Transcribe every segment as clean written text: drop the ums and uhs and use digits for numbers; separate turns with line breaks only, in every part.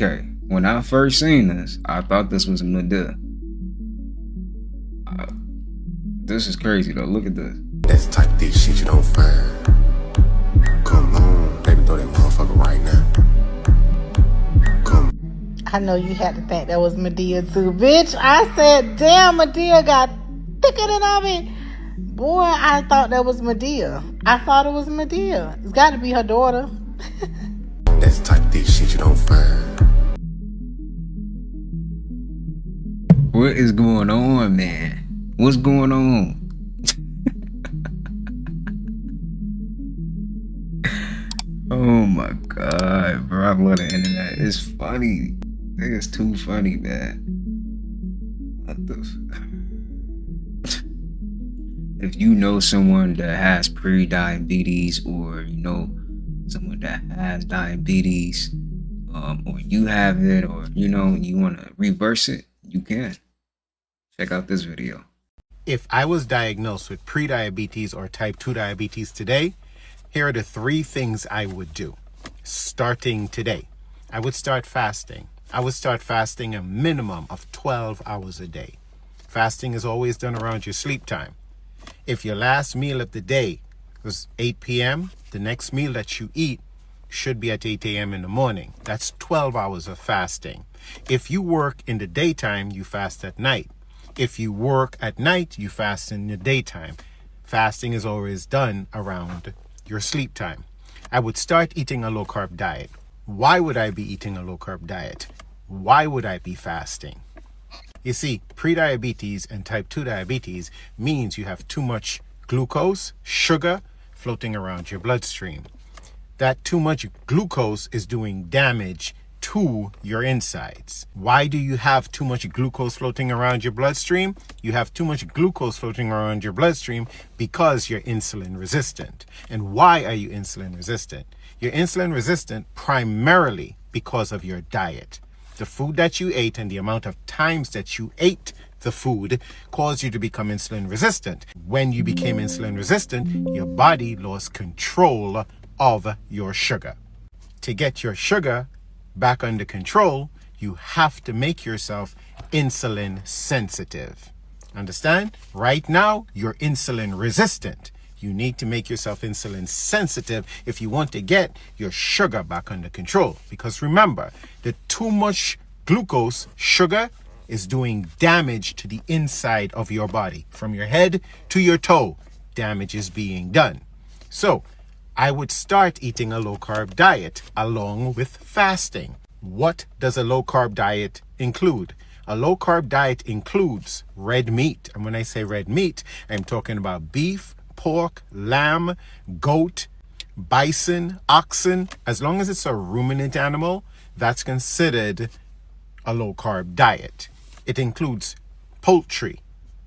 Okay, when I first seen this, I thought this was Medea. This is crazy though. Look at this.
That's the type of dick shit you don't find. Come on, baby, throw that motherfucker right now. Come.
I know you had to think that was Medea too, bitch. I said, damn, Medea got thicker than oven. Boy, I thought that was Medea. I thought it was Medea. It's got to be her daughter.
That's the type of dick shit you don't find.
What is going on, man? What's going on? Oh my god, bro. I love the internet. It's funny. It's too funny, man. What the if you know someone that has pre-diabetes, or you know someone that has diabetes, or you have it, or you know you want to reverse it, you can. Check out this video.
If I was diagnosed with pre-diabetes or type 2 diabetes today, here are the 3 things I would do. Starting today, I would start fasting. I would start fasting a minimum of 12 hours a day. Fasting is always done around your sleep time. If your last meal of the day was 8 p.m., the next meal that you eat should be at 8 a.m. in the morning. That's 12 hours of fasting. If you work in the daytime, you fast at night. If you work at night, you fast in the daytime. Fasting is always done around your sleep time. I would start eating a low-carb diet. Why would I be eating a low-carb diet? Why would I be fasting? You see, pre-diabetes and type 2 diabetes means you have too much glucose, sugar, floating around your bloodstream. That too much glucose is doing damage to your insides. Why do you have too much glucose floating around your bloodstream? You have too much glucose floating around your bloodstream because you're insulin resistant. And why are you insulin resistant? You're insulin resistant primarily because of your diet. The food that you ate and the amount of times that you ate the food caused you to become insulin resistant. When you became insulin resistant, your body lost control of your sugar. To get your sugar back under control, you have to make yourself insulin sensitive. Understand? Right now, you're insulin resistant. You need to make yourself insulin sensitive if you want to get your sugar back under control. Because remember, the too much glucose, sugar, is doing damage to the inside of your body. From your head to your toe, damage is being done. So, I would start eating a low-carb diet along with fasting. What does a low-carb diet include? A low-carb diet includes red meat. And when I say red meat, I'm talking about beef, pork, lamb, goat, bison, oxen. As long as it's a ruminant animal, that's considered a low-carb diet. It includes poultry.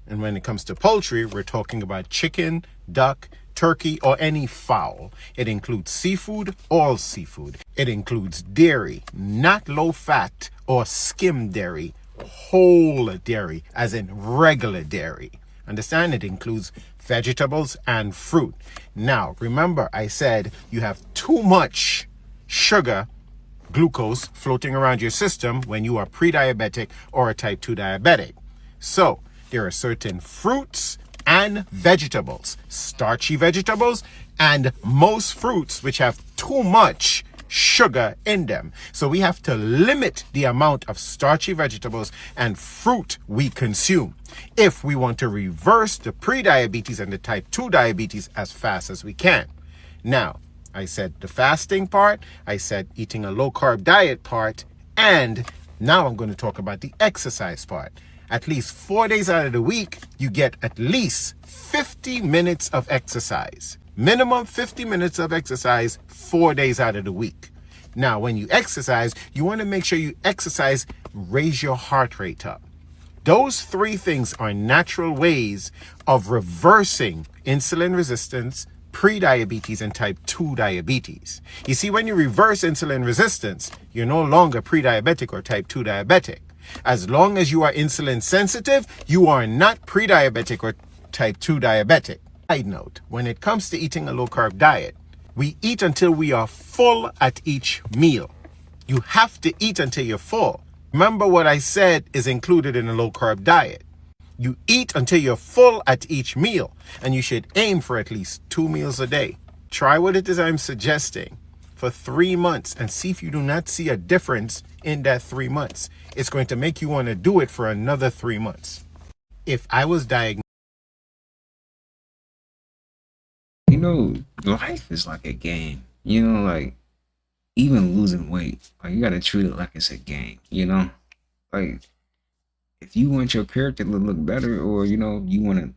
And when it comes to poultry, we're talking about chicken, duck, turkey, or any fowl. It includes seafood, all seafood. It includes dairy, not low fat or skim dairy, whole dairy, as in regular dairy. Understand? It includes vegetables and fruit. Now, remember I said you have too much sugar, glucose floating around your system when you are pre-diabetic or a type 2 diabetic. So, there are certain fruits and vegetables, starchy vegetables, and most fruits which have too much sugar in them. So we have to limit the amount of starchy vegetables and fruit we consume if we want to reverse the pre-diabetes and the type 2 diabetes as fast as we can. Now, I said the fasting part, I said eating a low-carb diet part, and now I'm going to talk about the exercise part. At least 4 days out of the week, you get at least 50 minutes of exercise. Minimum 50 minutes of exercise 4 days out of the week. Now, when you exercise, you want to make sure you exercise, raise your heart rate up. Those 3 things are natural ways of reversing insulin resistance, pre-diabetes, and type 2 diabetes. You see, when you reverse insulin resistance, you're no longer pre-diabetic or type 2 diabetic. As long as you are insulin sensitive, you are not pre-diabetic or type 2 diabetic. Side note, when it comes to eating a low-carb diet, we eat until we are full at each meal. You have to eat until you're full. Remember what I said is included in a low-carb diet. You eat until you're full at each meal, and you should aim for at least 2 meals a day. Try what it is I'm suggesting for 3 months and see if you do not see a difference in that 3 months. It's going to make you want to do it for another 3 months. If I was diagnosed,
You know, life is like a game. You know, like even losing weight, like you gotta treat it like it's a game. You know, like if you want your character to look better, or you know, you want to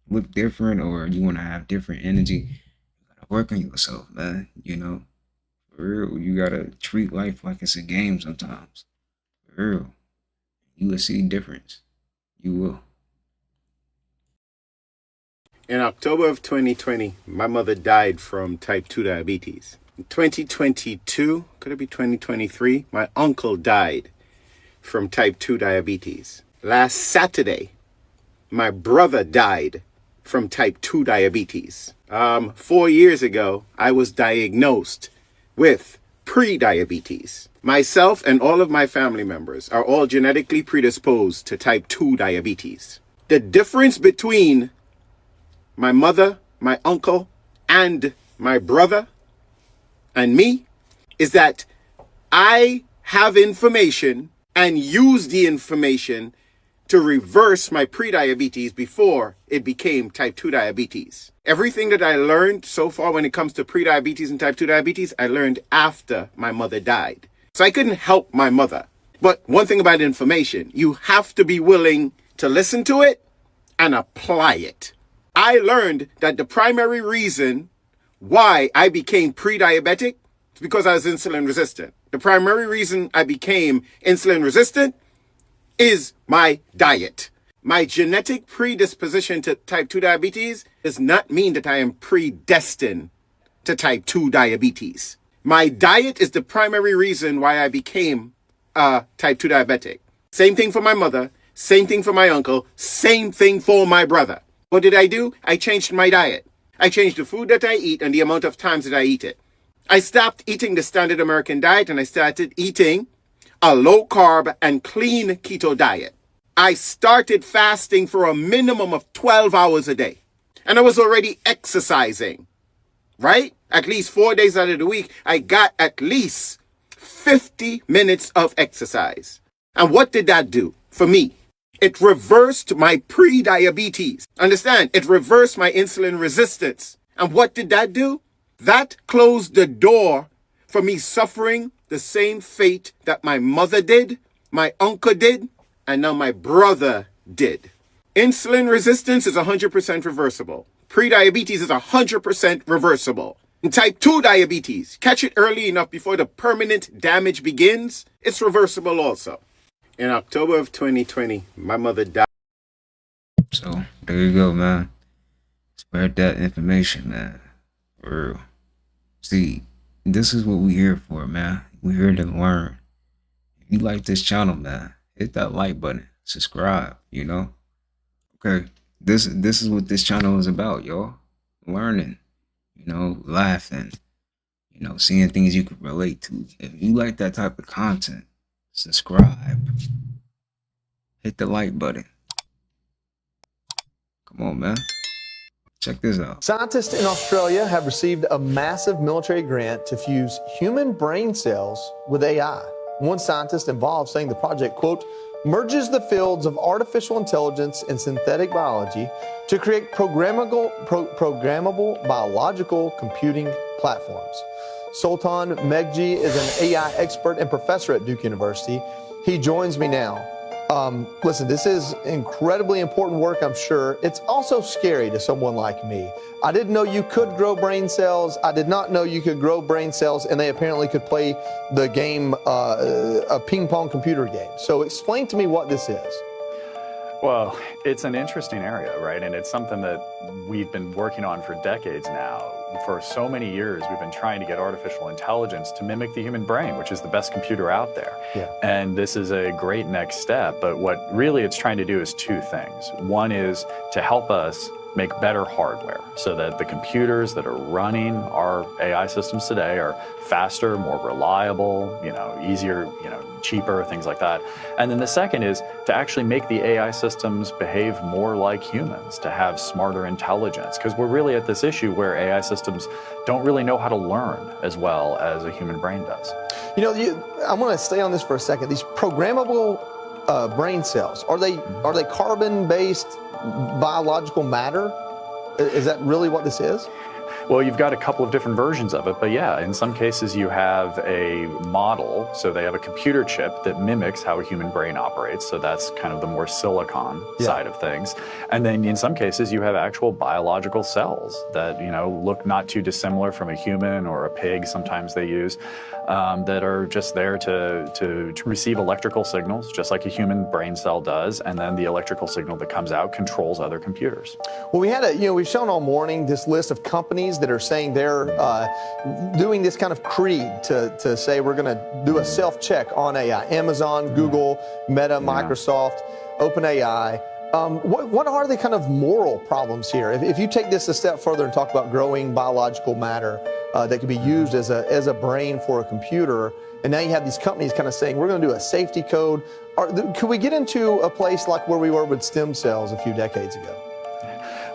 look different, or you want to have different energy, you gotta work on yourself, man. You know, for real, you gotta treat life like it's a game sometimes. For real, you will see difference. You will.
in October of 2020, my mother died from type 2 diabetes. In 2022, could it be 2023? My uncle died from type 2 diabetes. Last Saturday, my brother died from type 2 diabetes. 4 years ago, I was diagnosed with pre-diabetes. Myself and all of my family members are all genetically predisposed to type 2 diabetes. The difference between my mother, my uncle, and my brother and me is that I have information and use the information to reverse my pre-diabetes before it became type 2 diabetes. Everything that I learned so far when it comes to pre-diabetes and type 2 diabetes, I learned after my mother died. So I couldn't help my mother. But one thing about information, you have to be willing to listen to it and apply it. I learned that the primary reason why I became pre-diabetic is because I was insulin resistant. The primary reason I became insulin resistant is my diet. My genetic predisposition to type 2 diabetes does not mean that I am predestined to type 2 diabetes. My diet is the primary reason why I became type 2 diabetic. Same thing for my mother, same thing for my uncle, same thing for my brother. What did I do? I changed my diet. I changed the food that I eat and the amount of times that I eat it. I stopped eating the standard American diet and I started eating a low carb and clean keto diet. I started fasting for a minimum of 12 hours a day. And I was already exercising, right? At least 4 days out of the week, I got at least 50 minutes of exercise. And what did that do for me? It reversed my pre-diabetes. Understand? It reversed my insulin resistance. And what did that do? That closed the door for me suffering the same fate that my mother did, my uncle did, and now my brother did. Insulin resistance is 100% reversible. Pre-diabetes is 100% reversible. And type 2 diabetes, catch it early enough before the permanent damage begins, it's reversible also. In October of 2020, my mother died.
So there you go, man. Spread that information, man. For real. See, this is what we here for, man. We here to learn. If you like this channel, man, hit that like button. Subscribe, you know? Okay. This is what this channel is about, y'all. Learning, you know, laughing, you know, seeing things you can relate to. If you like that type of content, subscribe. Hit the like button. Come on, man. Check this out.
Scientists in Australia have received a massive military grant to fuse human brain cells with AI. One scientist involved saying the project, quote, merges the fields of artificial intelligence and synthetic biology to create programmable biological computing platforms. Sultan Megji is an AI expert and professor at Duke University. He joins me now. Listen, this is incredibly important work, I'm sure. It's also scary to someone like me. I didn't know you could grow brain cells. I did not know you could grow brain cells, and they apparently could play the game, a ping pong computer game. So explain to me what this is.
Well, it's an interesting area, right? And it's something that we've been working on for decades now. For so many years, we've been trying to get artificial intelligence to mimic the human brain, which is the best computer out there.
Yeah.
And this is a great next step. But what really it's trying to do is two things. One is to help us make better hardware so that the computers that are running our AI systems today are faster, more reliable, easier, cheaper, things like that. And then the second is to actually make the AI systems behave more like humans, to have smarter intelligence, because we're really at this issue where AI systems don't really know how to learn as well as a human brain does.
I want to stay on this for a second. These programmable brain cells, are they carbon-based biological matter? Is that really what this is?
Well, you've got a couple of different versions of it, but yeah, in some cases you have a model, so they have a computer chip that mimics how a human brain operates, so that's kind of the more silicon side of things. And then in some cases you have actual biological cells that, look not too dissimilar from a human or a pig, sometimes they use, that are just there to receive electrical signals, just like a human brain cell does, and then the electrical signal that comes out controls other computers.
Well, we've shown all morning this list of companies that are saying they're doing this kind of creed to say we're going to do a self-check on AI. Amazon, Google, Meta, Microsoft, OpenAI. What are the kind of moral problems here? If you take this a step further and talk about growing biological matter that can be used as a brain for a computer, and now you have these companies kind of saying we're going to do a safety code. Could we get into a place like where we were with stem cells a few decades ago?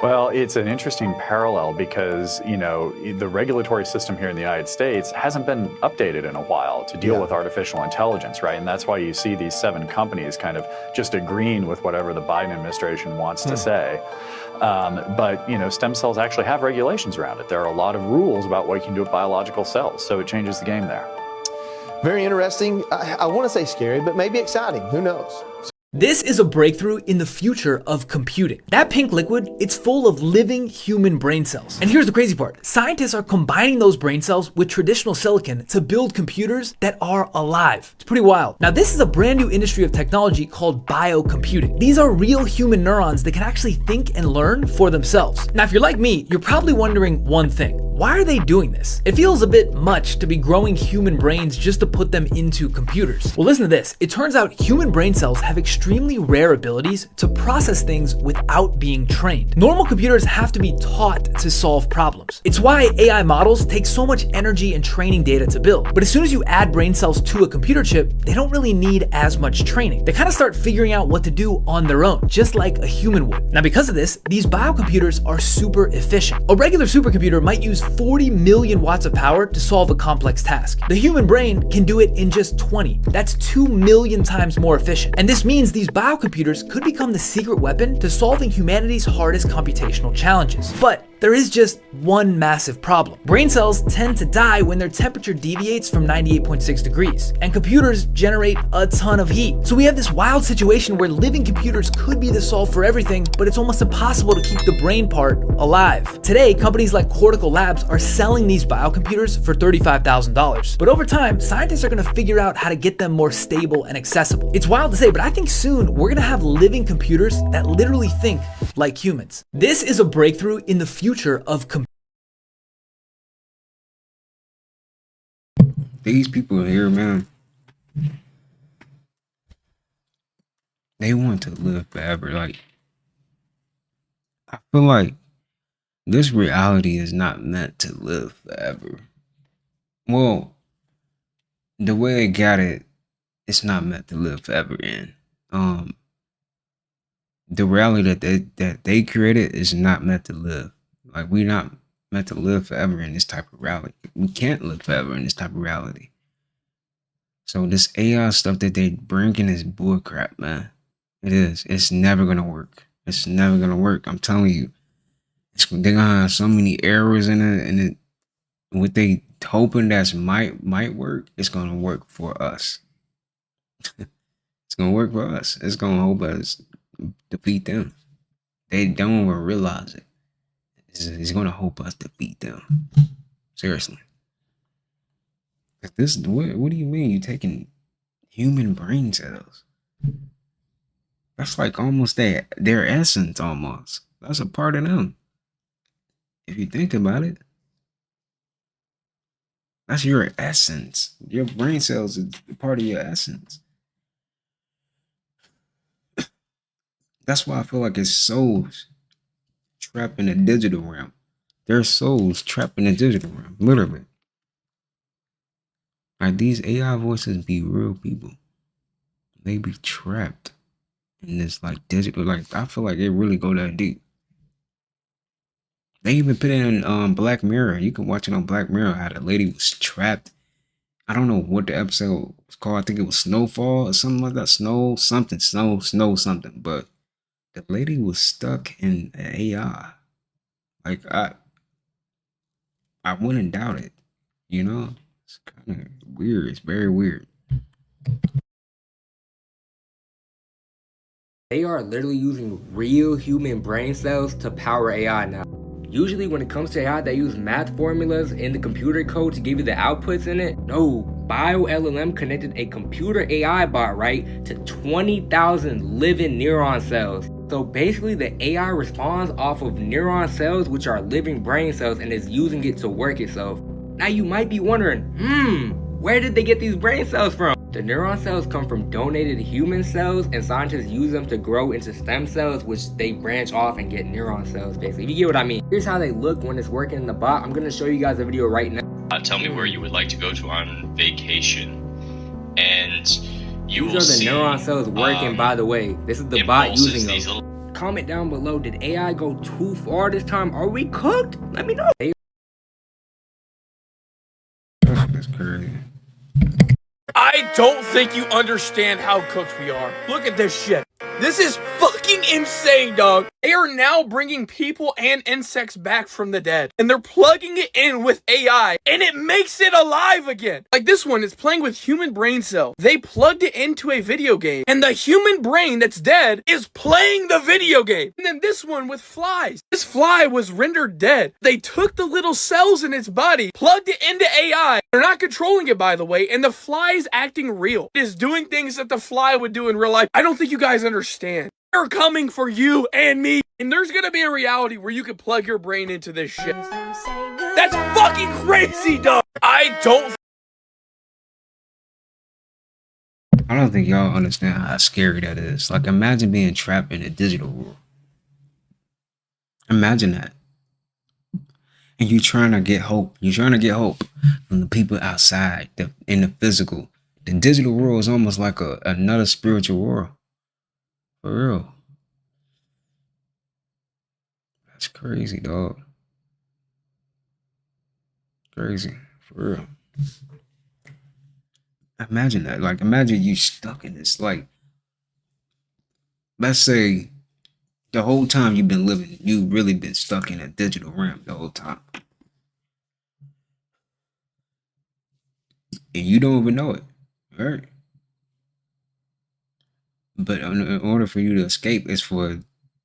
Well, it's an interesting parallel because, the regulatory system here in the United States hasn't been updated in a while to deal with artificial intelligence, right? And that's why you see these 7 companies kind of just agreeing with whatever the Biden administration wants to say. But, stem cells actually have regulations around it. There are a lot of rules about what you can do with biological cells, so it changes the game there.
Very interesting. I want to say scary, but maybe exciting. Who knows?
This is a breakthrough in the future of computing. That pink liquid, it's full of living human brain cells. And here's the crazy part. Scientists are combining those brain cells with traditional silicon to build computers that are alive. It's pretty wild. Now, this is a brand new industry of technology called biocomputing. These are real human neurons that can actually think and learn for themselves. Now, if you're like me, you're probably wondering one thing. Why are they doing this? It feels a bit much to be growing human brains just to put them into computers. Well, listen to this. It turns out human brain cells have extremely rare abilities to process things without being trained. Normal computers have to be taught to solve problems. It's why AI models take so much energy and training data to build. But as soon as you add brain cells to a computer chip, they don't really need as much training. They kind of start figuring out what to do on their own, just like a human would. Now, because of this, these biocomputers are super efficient. A regular supercomputer might use 40 million watts of power to solve a complex task. The human brain can do it in just 20. That's 2 million times more efficient. And this means these biocomputers could become the secret weapon to solving humanity's hardest computational challenges. But there is just one massive problem. Brain cells tend to die when their temperature deviates from 98.6 degrees, and computers generate a ton of heat. So we have this wild situation where living computers could be the solve for everything, but it's almost impossible to keep the brain part alive. Today, companies like Cortical Labs are selling these biocomputers for $35,000. But over time, scientists are going to figure out how to get them more stable and accessible. It's wild to say, but I think soon we're going to have living computers that literally think like humans. This is a breakthrough in the future of computing.
These people here, man, they want to live forever. Like, I feel like this reality is not meant to live forever. Well, the way I got it, it's not meant to live forever in. The reality that they created is not meant to live. Like, we're not meant to live forever in this type of reality. We can't live forever in this type of reality. So this AI stuff that they bringing is bullcrap, man. It is. It's never gonna work. It's never gonna work. I'm telling you. They're gonna have so many errors in it, and what they hoping that might work, it's gonna work for us. It's gonna work for us. It's gonna help us defeat them. They don't even realize it. It's gonna help us defeat them. Seriously. This what do you mean you taking human brain cells? That's like almost their essence almost. That's a part of them. If you think about it. That's your essence. Your brain cells is part of your essence. That's why I feel like it's so trapped in a digital realm. Their souls trapped in a digital realm, literally. Like these AI voices be real people. They be trapped in this like digital. Like I feel like it really go that deep. They even put it in Black Mirror. You can watch it on Black Mirror how the lady was trapped. I don't know what the episode was called. I think it was Snowfall or something like that. Snow something. But the lady was stuck in an AI. Like I wouldn't doubt it. You know? It's kind of weird. It's very weird.
They are literally using real human brain cells to power AI now. Usually when it comes to AI, they use math formulas in the computer code to give you the outputs in it. No, BioLLM connected a computer AI bot, right, to 20,000 living neuron cells. So basically the AI responds off of neuron cells, which are living brain cells, and is using it to work itself. Now you might be wondering, where did they get these brain cells from? The neuron cells come from donated human cells, and scientists use them to grow into stem cells, which they branch off and get neuron cells, basically. If you get what I mean. Here's how they look when it's working in the bot. I'm gonna show you guys a video right now.
Tell me where you would like to go to on vacation, and you will
see. These are the neuron cells working, by the way. This is the bot using them. Comment down below, did AI go too far this time? Are we cooked? Let me know.
That's crazy.
I don't think you understand how cooked we are. Look at this shit. This is fucking insane, dog. They are now bringing people and insects back from the dead, and they're plugging it in with AI, and it makes it alive again. Like this one is playing with human brain cells. They plugged it into a video game, and the human brain that's dead is playing the video game. And then this one with flies. This fly was rendered dead. They took the little cells in its body, plugged it into AI. They're not controlling it, by the way, and the fly is acting real. It is doing things that the fly would do in real life. I don't think you guys understand. They're coming for you and me. And there's gonna be a reality where you can plug your brain into this shit. That's fucking crazy, dog. I don't
think y'all understand how scary that is. Like imagine being trapped in a digital world. Imagine that. And you're trying to get hope. You're trying to get hope from the people outside, in the physical. The digital world is almost like another spiritual world. For real. That's crazy, dog. Crazy. For real. Imagine that. Like, imagine you stuck in this. Like, let's say the whole time you've been living, you've really been stuck in a digital realm the whole time. And you don't even know it. Right? But in order for you to escape, it's for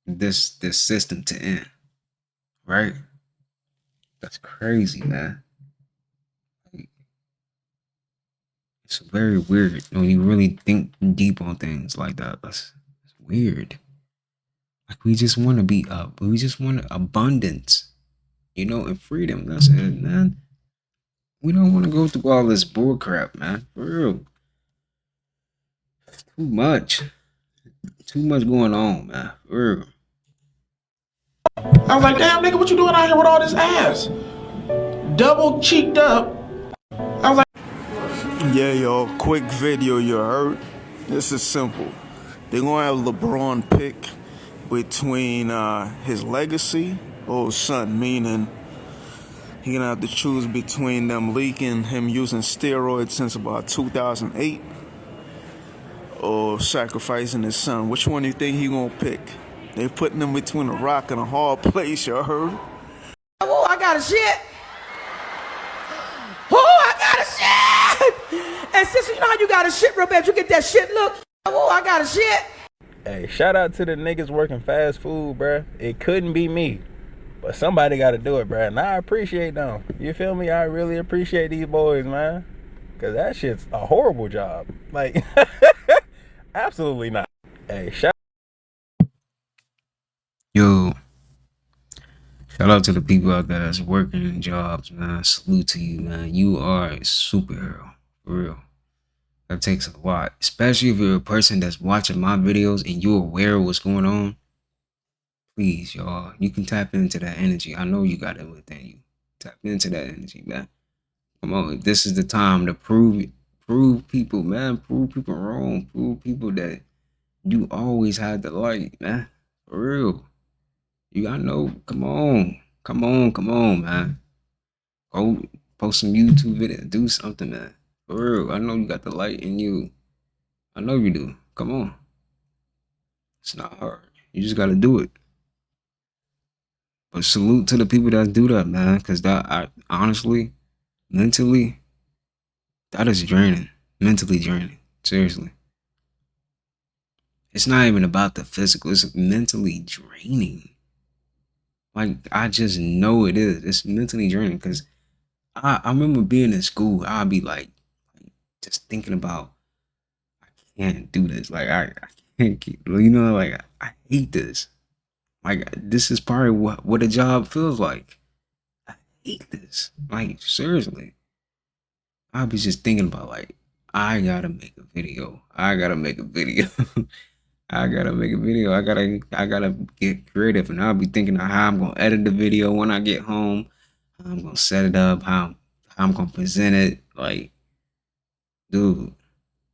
this system to end. Right? That's crazy, man. It's very weird when you really think deep on things like that. It's weird. Like we just want to be up. We just want abundance, you know, and freedom. That's it, man. We don't want to go through all this bull crap, man. For real. Too much. Too much going on, man. For real.
I was like, damn, nigga, what you doing out here with all this ass? Double cheeked up. I was like,
yeah, yo, quick video, you heard? This is simple. They're gonna have LeBron pick between his legacy or his son, meaning he gonna have to choose between them leaking him using steroids since about 2008 or sacrificing his son. Which one do you think he gonna pick? They putting him between a rock and a hard place, you heard?
oh, I got a shit. Oh, I got a shit. And sister, you know how you got a shit real bad? You get that shit look. Oh, I got a shit.
Hey, shout out to the niggas working fast food, bruh. It couldn't be me, but somebody got to do it, bruh. And I appreciate them. You feel me? I really appreciate these boys, man. Because that shit's a horrible job. Like, absolutely not. Hey,
Yo, shout out to the people out there that's working in jobs, man. Salute to you, man. You are a superhero, for real. That takes a lot, especially if you're a person that's watching my videos and you're aware of what's going on. Please, y'all. You can tap into that energy. I know you got it within you. Tap into that energy, man. Come on. This is the time to prove people, man. Prove people wrong. Prove people that you always had the light, man. For real. You gotta know. Come on. Come on, man. Go post some YouTube video. Do something, man. For real. I know you got the light in you. I know you do. Come on. It's not hard. You just gotta do it. But salute to the people that do that, man. Because honestly, mentally, that is draining. Mentally draining. Seriously. It's not even about the physical. It's mentally draining. Like, I just know it is. It's mentally draining. Because I remember being in school. I'd be like just thinking about, I can't do this. Like, I can't keep, like, I hate this. Like, this is probably what a job feels like. I hate this. Like, seriously. I'll be just thinking about, like, I gotta make a video. I gotta make a video. I gotta make a video. I gotta get creative. And I'll be thinking of how I'm gonna edit the video when I get home. How I'm gonna set it up. How I'm gonna present it. Like, dude,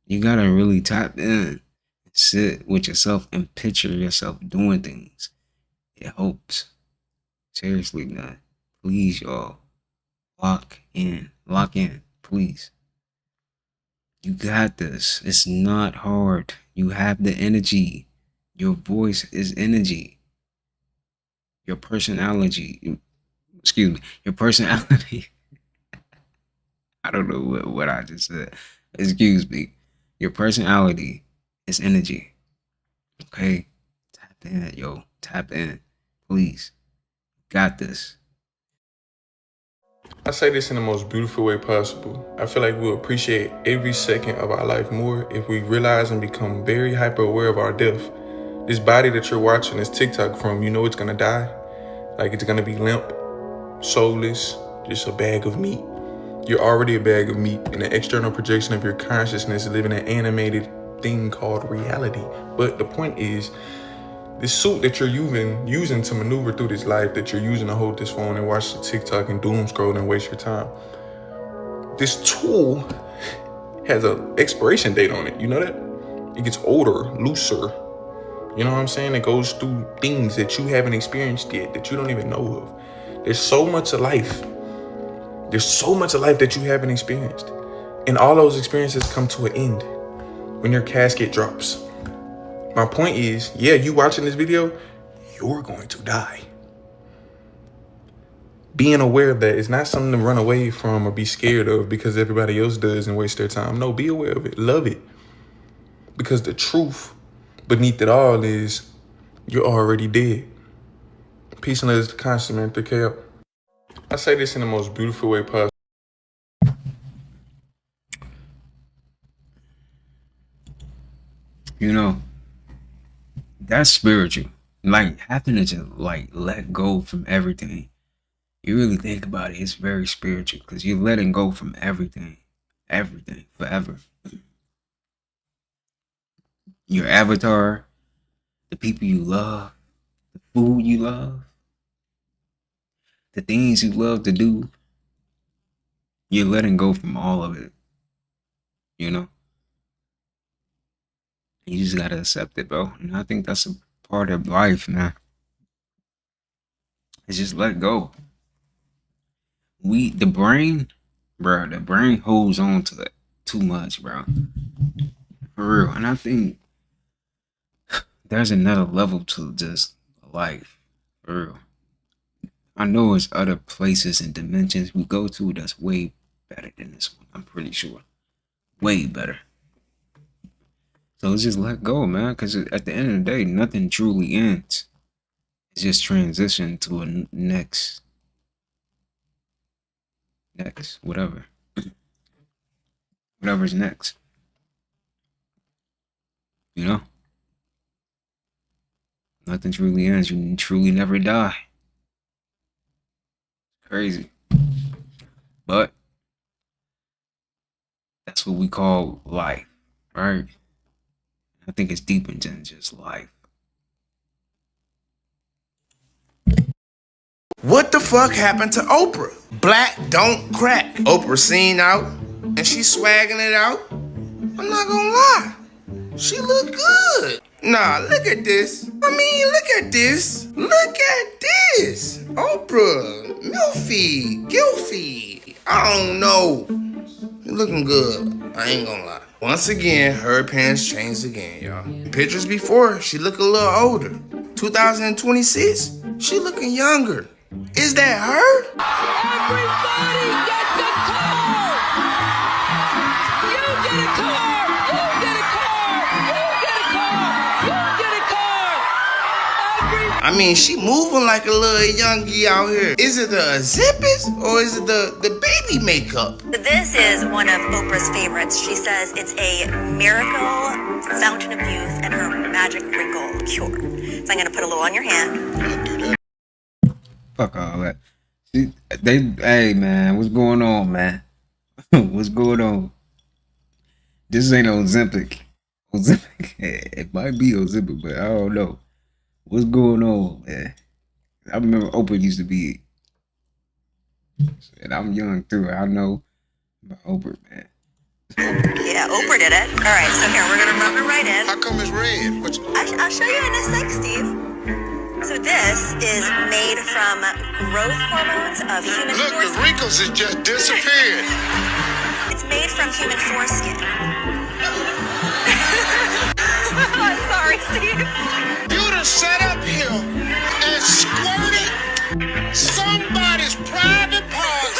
you gotta really tap in. Sit with yourself and picture yourself doing things. It helps. Seriously, man. Please, y'all. Lock in. Lock in. Please. You got this. It's not hard. You have the energy. Your voice is energy. Your personality. Excuse me. Your personality. I don't know what I just said. Excuse me. Your personality is energy. Okay? Tap in, yo. Tap in. Please. Got this.
I say this in the most beautiful way possible. I feel like we'll appreciate every second of our life more if we realize and become very hyper aware of our death. This body that you're watching this TikTok from, you know it's gonna die. Like, it's gonna be limp, soulless, just a bag of meat. You're already a bag of meat, and the external projection of your consciousness is living an animated thing called reality. But the point is, this suit that you're using to maneuver through this life, that you're using to hold this phone and watch the TikTok and doom scroll and waste your time, this tool has an expiration date on it. You know that? It gets older, looser. You know what I'm saying? It goes through things that you haven't experienced yet, that you don't even know of. There's so much of life. There's so much of life that you haven't experienced. And all those experiences come to an end when your casket drops. My point is, yeah, you watching this video, you're going to die. Being aware of that is not something to run away from or be scared of because everybody else does and waste their time. No, be aware of it. Love it. Because the truth beneath it all is you're already dead. Peace and love to the conscious, man. Take care. I say this in the most beautiful way possible.
You know, that's spiritual. Like, having to just, like, let go from everything. You really think about it, it's very spiritual because you're letting go from everything. Everything. Forever. Your avatar, the people you love, the food you love, the things you love to do. You're letting go from all of it. You know? You just gotta accept it, bro. And I think that's a part of life, man. It's just let go. The brain, bro, the brain holds on to it too much, bro. For real. And I think there's another level to just life. For real. I know it's other places and dimensions we go to that's way better than this one. I'm pretty sure. Way better. So let's just let go, man. Because at the end of the day, nothing truly ends. It's just transition to a next, whatever. Whatever's next. You know? Nothing truly ends. You truly never die. Crazy. But that's what we call life, right? I think it's deeper than just life.
What the fuck happened to Oprah? Black don't crack. Oprah seen out and she swagging it out. I'm not gonna lie. She look good. Nah, look at this. I mean, look at this. Look at this. Oprah, Milfy, Gilfy. I don't know. You looking good. I ain't gonna lie. Once again, her appearance changed again, y'all. Pictures before, she look a little older. 2026, she looking younger. Is that her?
Everybody gets a car! You get a car! You get a car! You get a car! You get a car!
I mean, she moving like a little youngie out here. Is it the Zippers or is it the baby makeup?
This is one of Oprah's favorites. She says it's a miracle fountain of youth and her magic wrinkle cure. So I'm gonna put a little on your hand.
Fuck all that. See, hey man, what's going on, man? What's going on? This ain't Ozempic. Ozempic, it might be Ozempic, but I don't know. What's going on, man? I remember Oprah used to be, and I'm young too. I know about Oprah, man.
Yeah, Oprah did it. All right, so here, we're gonna rub it right in.
How come it's red?
I'll show you in a sec, Steve. So this is made from growth hormones of human
Look,
foreskin.
the wrinkles has just disappeared.
It's made from human foreskin. I'm sorry, Steve.
You done sat up here and squirted somebody's private parts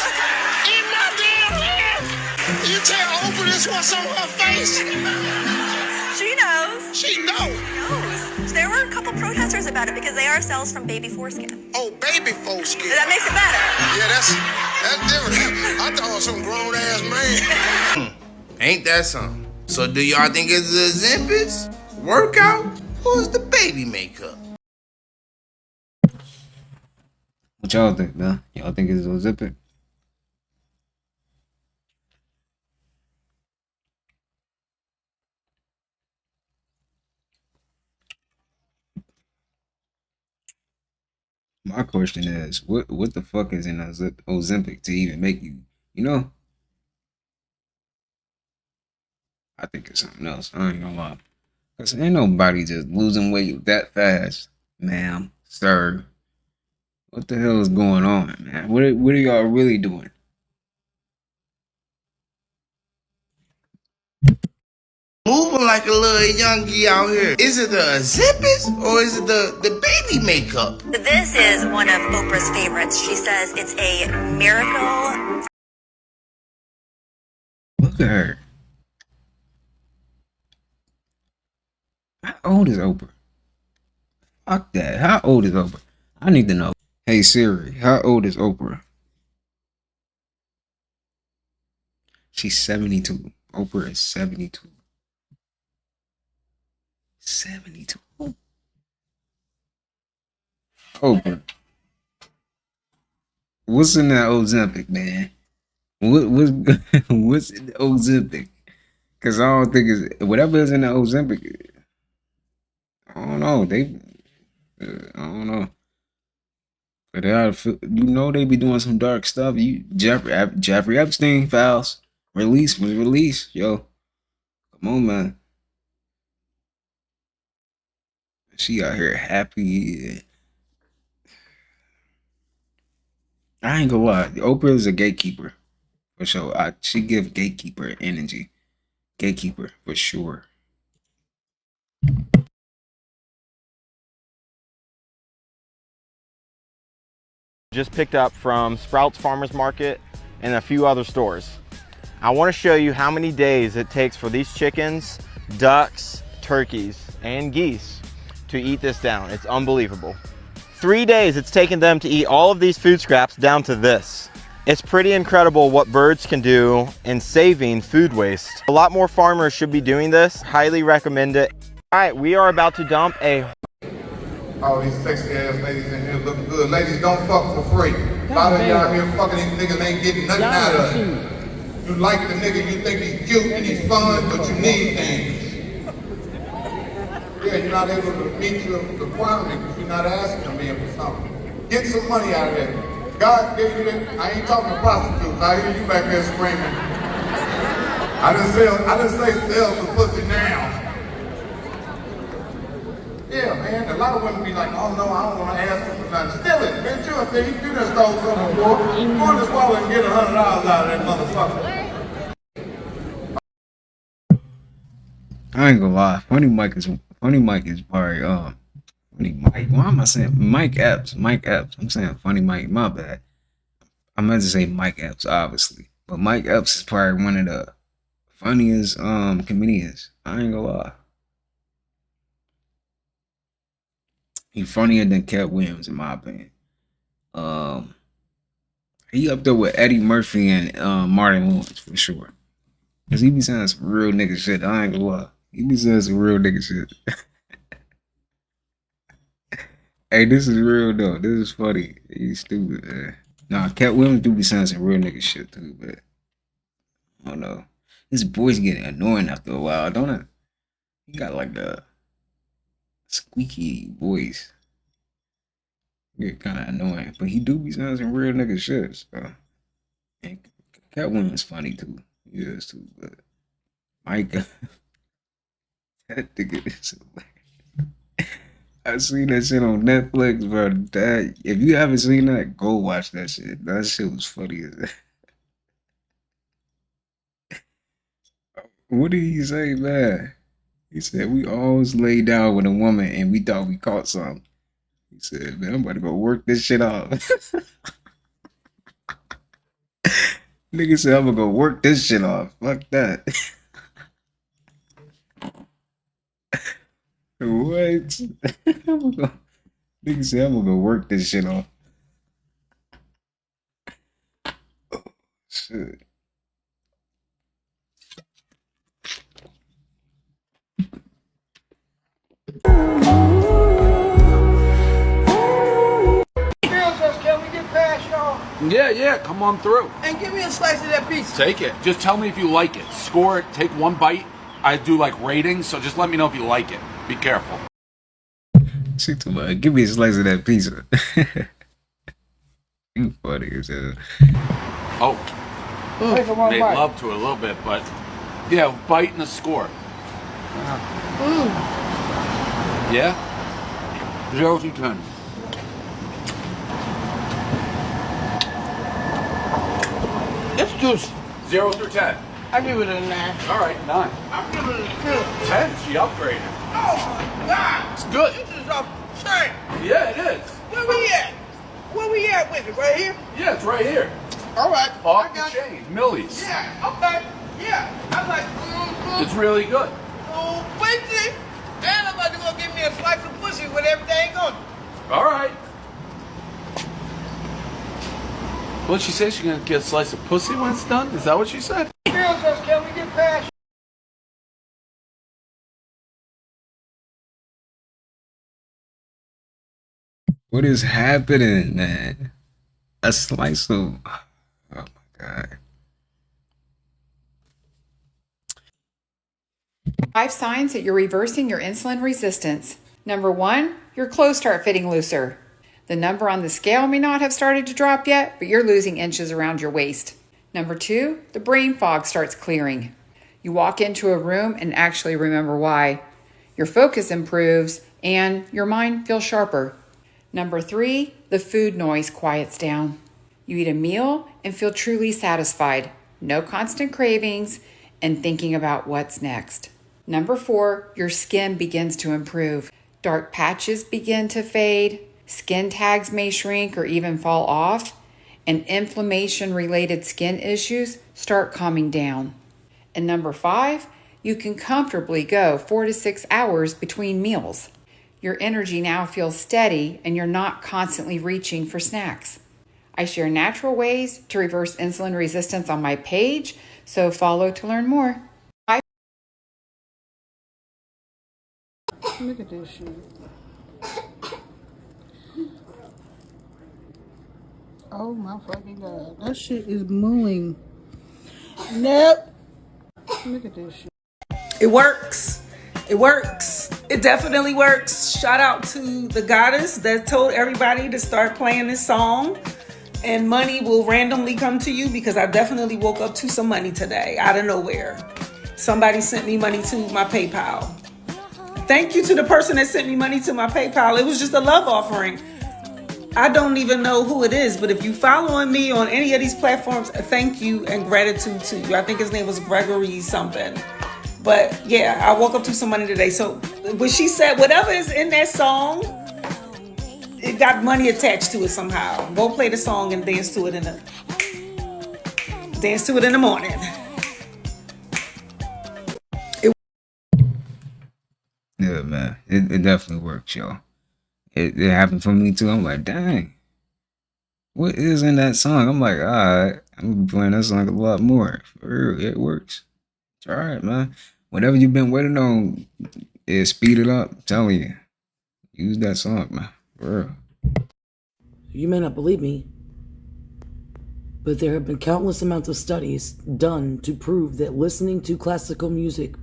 in my damn hand. You tell Oprah this what's on her face?
She knows.
She knows.
There were a couple protesters about it because they are cells from baby foreskin.
Oh, baby foreskin.
That makes it better.
Yeah, that's different. I thought it was some grown ass man.
Ain't that something? So do y'all think it's the Zippers, workout, or is the baby makeup?
What y'all think, man? Y'all think it's Ozempic? My question is, what the fuck is in Ozempic to even make you, you know? I think it's something else. I ain't gonna lie. Cause ain't nobody just losing weight that fast, ma'am, sir. What the hell is going on, man? What are y'all really doing?
Moving like a little youngie out here. Is it the Zippers or is it the baby makeup?
This is one of Oprah's favorites. She says it's a miracle.
Look at her. How old is Oprah? Fuck that. How old is Oprah? I need to know. Hey Siri, how old is Oprah? She's 72. Oprah is 72. 72. Oprah. What's in that Ozempic, man? What's in the Ozempic? Cause I don't think it's whatever is in the Ozempic. I don't know. I don't know. But you know they be doing some dark stuff. Jeffrey Epstein files was released. Yo, come on, man. She out here happy. I ain't gonna lie. Oprah is a gatekeeper for sure. She give gatekeeper energy. Gatekeeper for sure.
Just picked up from Sprouts Farmers Market and a few other stores. I want to show you how many days it takes for these chickens, ducks, turkeys, and geese to eat this down. It's unbelievable. 3 days it's taken them to eat all of these food scraps down to this. It's pretty incredible what birds can do in saving food waste. A lot more farmers should be doing this. Highly recommend it. All right, we are about to dump a
all these sexy ass ladies in here looking good. Ladies, don't fuck for free. A lot of y'all here fucking these niggas ain't getting nothing out of it. You like the nigga, you think he's cute and he's fun, but you need things. Yeah, you're not able to meet your requirement because you're not asking a man for something. Get some money out of that. God gave you that. I ain't talking to prostitutes. I hear you back there screaming. I done say sell some pussy now. Yeah, man, a lot of women be like, oh no, I don't want to ask you for nothing. Steal it, bitch, you a thief. You done stole something before. Go in the swallow and get $100 out of that motherfucker.
I ain't gonna lie. Funny Mike is probably Funny Mike. Why am I saying Mike Epps? Mike Epps. I'm saying Funny Mike. My bad. I meant to say Mike Epps, obviously, but Mike Epps is probably one of the funniest comedians. I ain't gonna lie. He's funnier than Cat Williams, in my opinion. He up there with Eddie Murphy and Martin Lawrence for sure. Cause he be saying some real nigga shit. I ain't gonna lie. He be saying some real nigga shit. Hey, this is real though. This is funny. He's stupid, man. Nah, Cat Williams do be saying some real nigga shit too, but I don't know. His voice getting annoying after a while, don't it? He got like a squeaky voice. Get kind of annoying, but he do be saying some real nigga shit. So, and Cat Williams funny too. He is too, but Mike, that nigga is hilarious. I seen that shit on Netflix, bro. That if you haven't seen that, go watch that shit. That shit was funny as that. What did he say, man? He said we always lay down with a woman and we thought we caught something. He said, man, I'm about to go work this shit off. Nigga said I'm gonna go work this shit off. Fuck that. What? Nigga said I'm gonna go work this shit off. Oh, shit.
Can we get past y'all?
Yeah, come on through.
And give me a slice of that pizza.
Take it. Just tell me if you like it. Score it, take one bite. I do like ratings, so just let me know if you like it. Be careful.
She told me, give me a slice of that pizza. You funny as hell.
Oh.
Take one
Made
bite.
love to it a little bit, but yeah, bite and a score. Yeah? 0 through 10.
It's juicy.
0 through 10.
I give it a 9.
All right, 9.
I give it a 2.
10? She upgraded.
Oh my God!
It's good.
This is a shame.
Yeah, it is.
Where we at? Where we at with it? Right here?
Yeah, it's right here.
All right.
Off the chain. Millie's.
Yeah. Okay. Yeah. I like.
It's really good.
Oh, wait. And I'm about to go get me a slice of pussy with everything on it.
All right. What'd she say? She's gonna get a slice of pussy when it's done? Is that what she said?
Girls, just can we get past?
What is happening, man? A slice of... Oh my God.
5 signs that you're reversing your insulin resistance. Number 1, your clothes start fitting looser. The number on the scale may not have started to drop yet, but you're losing inches around your waist. Number 2, the brain fog starts clearing. You walk into a room and actually remember why. Your focus improves and your mind feels sharper. Number 3, the food noise quiets down. You eat a meal and feel truly satisfied. No constant cravings and thinking about what's next. Number 4, your skin begins to improve. Dark patches begin to fade. Skin tags may shrink or even fall off. And inflammation-related skin issues start calming down. And number 5, you can comfortably go 4 to 6 hours between meals. Your energy now feels steady and you're not constantly reaching for snacks. I share natural ways to reverse insulin resistance on my page, so follow to learn more.
Look at this shit. Oh my fucking God. That shit is mooing. Nope. Look at this shit.
It works. It works. It definitely works. Shout out to the goddess that told everybody to start playing this song, and money will randomly come to you, because I definitely woke up to some money today out of nowhere. Somebody sent me money to my PayPal. Thank you to the person that sent me money to my PayPal. It was just a love offering. I don't even know who it is, but if you following me on any of these platforms, thank you and gratitude to you. I think his name was Gregory something. But yeah, I woke up to some money today. So when she said whatever is in that song, it got money attached to it somehow. Go play the song and dance to it in the morning.
Yeah, man. It definitely works, y'all. It happened for me too. I'm like, dang. What is in that song? I'm like, alright, I'm gonna be playing that song a lot more. For real, it works. It's alright, man. Whatever you've been waiting on, speed it up. I'm telling you. Use that song, man. For real.
You may not believe me, but there have been countless amounts of studies done to prove that listening to classical music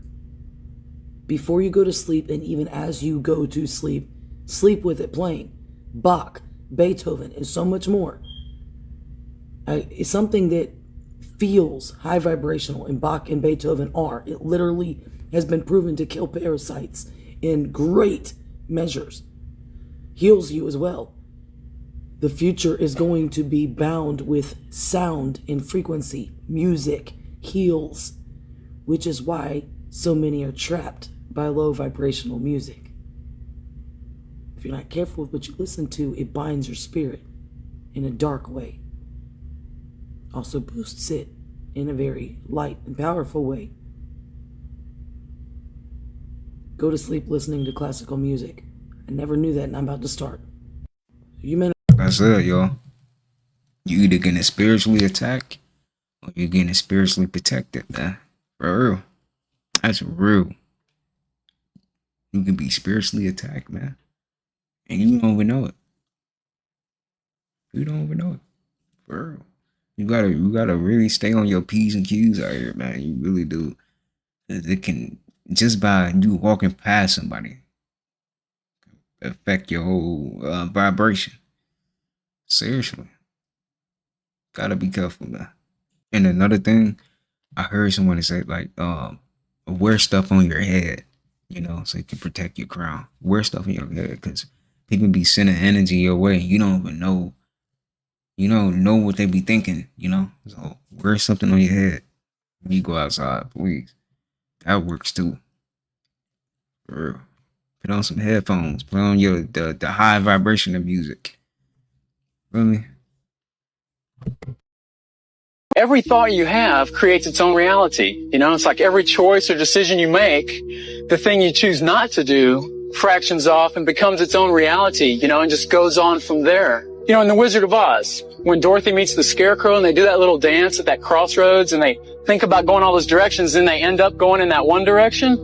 before you go to sleep and even as you go to sleep, sleep with it playing. Bach, Beethoven, and so much more. It's something that feels high vibrational, and Bach and Beethoven are. It literally has been proven to kill parasites in great measures. Heals you as well. The future is going to be bound with sound and frequency. Music heals, which is why so many are trapped by low vibrational music. If you're not careful with what you listen to, it binds your spirit in a dark way. Also boosts it in a very light and powerful way. Go to sleep listening to classical music. I never knew that, and I'm about to start. You may not.
Like I said, y'all, you either getting spiritually attacked or you're getting spiritually protected, man. For real. That's real. You can be spiritually attacked, man. And you don't even know it. You don't even know it. For real. You gotta really stay on your P's and Q's out here, man. You really do. It can, just by you walking past somebody, affect your whole vibration. Seriously. Gotta be careful, man. And another thing, I heard someone say, like, wear stuff on your head, so it can protect your crown. Wear stuff on your head, because people be sending energy your way. You don't even know. You don't know what they be thinking, So wear something on your head when you go outside, please. That works too. For real. Put on some headphones. Put on the high vibration of music. Really?
Every thought you have creates its own reality. It's like every choice or decision you make, the thing you choose not to do fractions off and becomes its own reality, and just goes on from there. In The Wizard of Oz, when Dorothy meets the Scarecrow and they do that little dance at that crossroads and they think about going all those directions and they end up going in that one direction.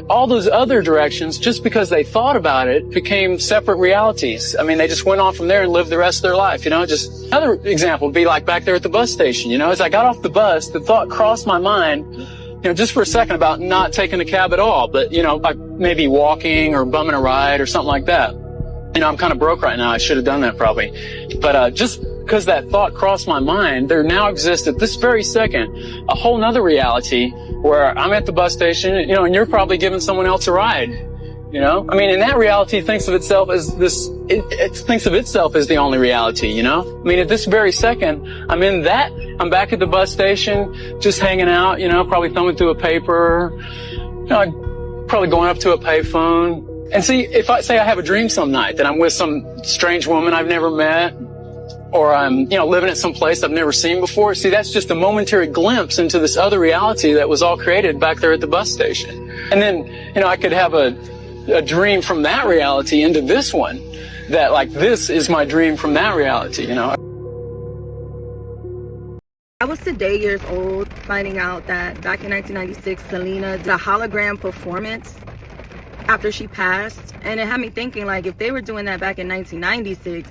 All those other directions, just because they thought about it, became separate realities. They just went on from there and lived the rest of their life, Just another example would be like back there at the bus station, As I got off the bus, the thought crossed my mind, just for a second about not taking a cab at all, but, like maybe walking or bumming a ride or something like that. I'm kind of broke right now. I should have done that probably. But just because that thought crossed my mind, there now exists at this very second a whole nother reality where I'm at the bus station, and you're probably giving someone else a ride. And that reality thinks of itself as this, it thinks of itself as the only reality, at this very second, I'm back at the bus station, just hanging out, probably thumbing through a paper, probably going up to a payphone. And see, if I say I have a dream some night that I'm with some strange woman I've never met, or I'm, living at some place I've never seen before, see, that's just a momentary glimpse into this other reality that was all created back there at the bus station. And then, I could have a dream from that reality into this one, that like, this is my dream from that reality,
I was today years old finding out that back in 1996, Selena did a hologram performance after she passed, and it had me thinking, like, if they were doing that back in 1996,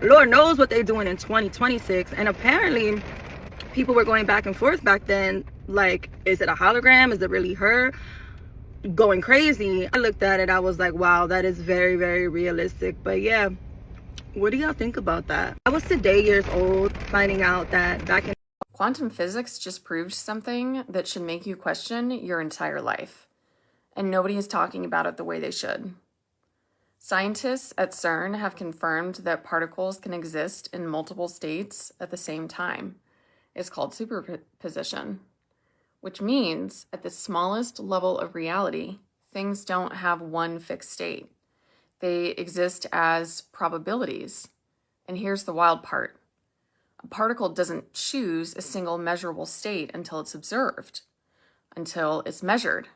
Lord knows what they're doing in 2026. And apparently people were going back and forth back then, like, is it a hologram, is it really her? going crazy. I looked at it, I was like, wow, that is very, very realistic. But yeah, what do y'all think about that? I was today years old finding out that back in
Quantum physics just proved something that should make you question your entire life. And nobody is talking about it the way they should. Scientists at CERN have confirmed that particles can exist in multiple states at the same time. It's called superposition, which means at the smallest level of reality, things don't have one fixed state. They exist as probabilities. And here's the wild part. A particle doesn't choose a single measurable state until it's observed, until it's measured,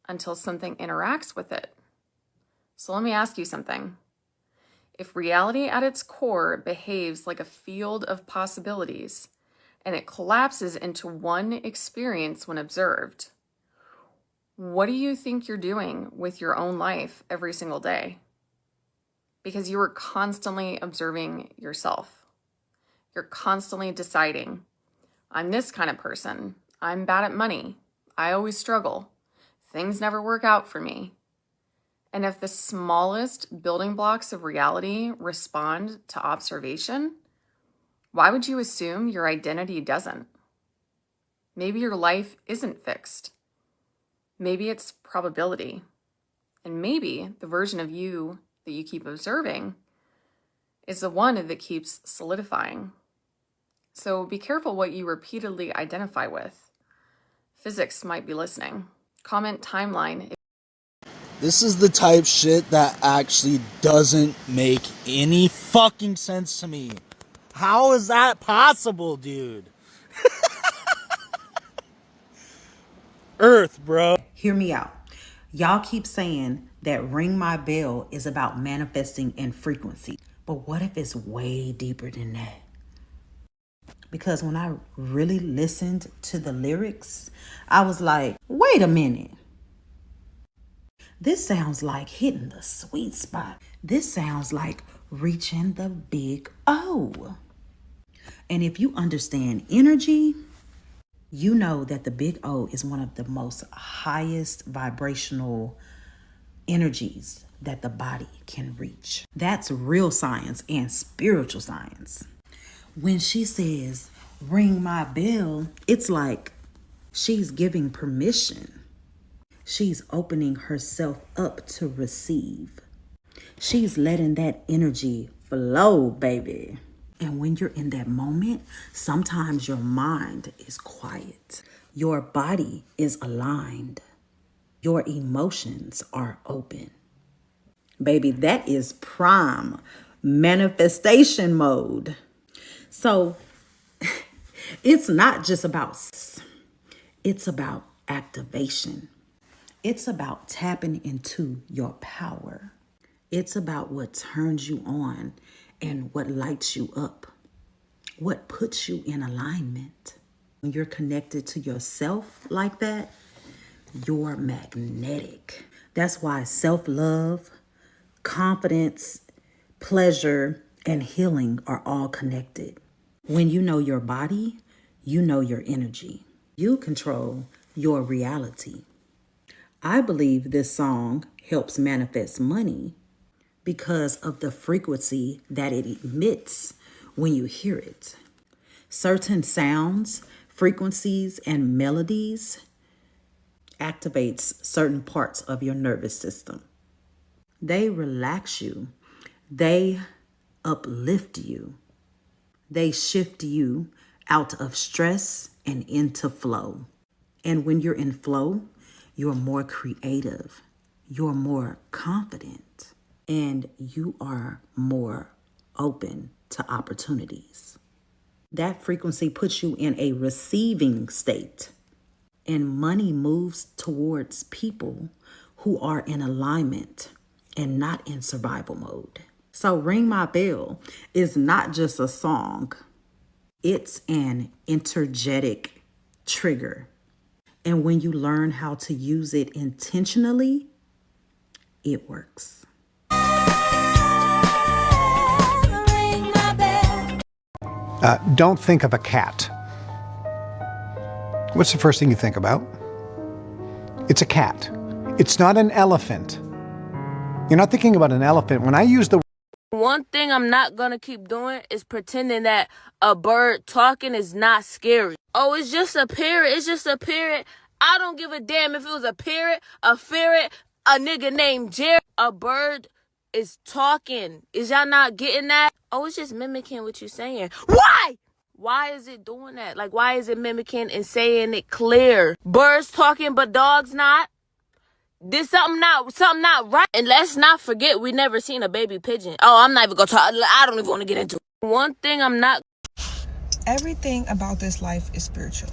until something interacts with it. So let me ask you something. If reality at its core behaves like a field of possibilities, and it collapses into one experience when observed, what do you think you're doing with your own life every single day? Because you are constantly observing yourself. You're constantly deciding, I'm this kind of person. I'm bad at money. I always struggle. Things never work out for me. And if the smallest building blocks of reality respond to observation, why would you assume your identity doesn't? Maybe your life isn't fixed. Maybe it's probability. And maybe the version of you that you keep observing is the one that keeps solidifying. So be careful what you repeatedly identify with. Physics might be listening. Comment timeline.
This is the type shit that actually doesn't make any fucking sense to me. How is that possible, dude? Earth, bro.
Hear me out. Y'all keep saying that Ring My Bell is about manifesting in frequency. But what if it's way deeper than that? Because when I really listened to the lyrics, I was like, wait a minute. This sounds like hitting the sweet spot. This sounds like reaching the big O. And if you understand energy, you know that the big O is one of the most highest vibrational energies that the body can reach. That's real science and spiritual science. When she says, ring my bell, it's like she's giving permission. She's opening herself up to receive. She's letting that energy flow, baby. And when you're in that moment, sometimes your mind is quiet. Your body is aligned. Your emotions are open. Baby, that is prime manifestation mode. So it's not just about sex. It's about activation. It's about tapping into your power. It's about what turns you on and what lights you up, what puts you in alignment. When you're connected to yourself like that, you're magnetic. That's why self-love, confidence, pleasure, and healing are all connected. When you know your body, you know your energy. You control your reality. I believe this song helps manifest money because of the frequency that it emits when you hear it. Certain sounds, frequencies, and melodies activates certain parts of your nervous system. They relax you. They uplift you. They shift you out of stress and into flow. And when you're in flow, you're more creative. You're more confident. And you are more open to opportunities. That frequency puts you in a receiving state. And money moves towards people who are in alignment and not in survival mode. So Ring My Bell is not just a song. It's an energetic trigger. And when you learn how to use it intentionally, it works.
Don't think of a cat. What's the first thing you think about? It's a cat. It's not an elephant. You're not thinking about an elephant. When I use the
One thing I'm not gonna keep doing is pretending that a bird talking is not scary. Oh, it's just a parrot. It's just a parrot. I don't give a damn if it was a parrot, a ferret, a nigga named Jerry. A bird is talking. Is y'all not getting that? Oh, it's just mimicking what you're saying. Why? Why is it doing that? Like, why is it mimicking and saying it clear? Birds talking, but dogs not? There's something not right. And let's not forget, we never seen a baby pigeon. Oh, I'm not even gonna talk. I don't even want to get into it. One thing I'm not.
Everything about this life is spiritual.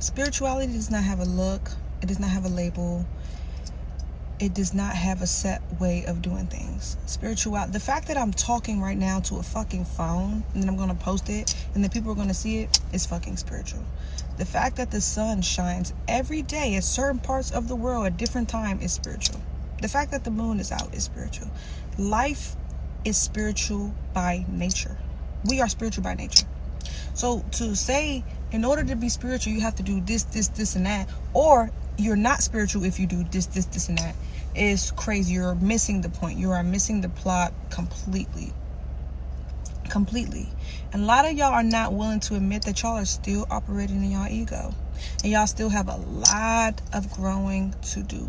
Spirituality does not have a look. It does not have a label. It does not have a set way of doing things. The fact that I'm talking right now to a fucking phone and then I'm gonna post it and then people are gonna see it is fucking spiritual. The fact that the sun shines every day at certain parts of the world at different time is spiritual. The fact that the moon is out is spiritual. Life is spiritual by nature. We are spiritual by nature. So to say in order to be spiritual you have to do this, and that, or you're not spiritual if you do this, and that, is crazy. You're missing the point. You are missing the plot completely. And a lot of y'all are not willing to admit that y'all are still operating in y'all ego. And y'all still have a lot of growing to do.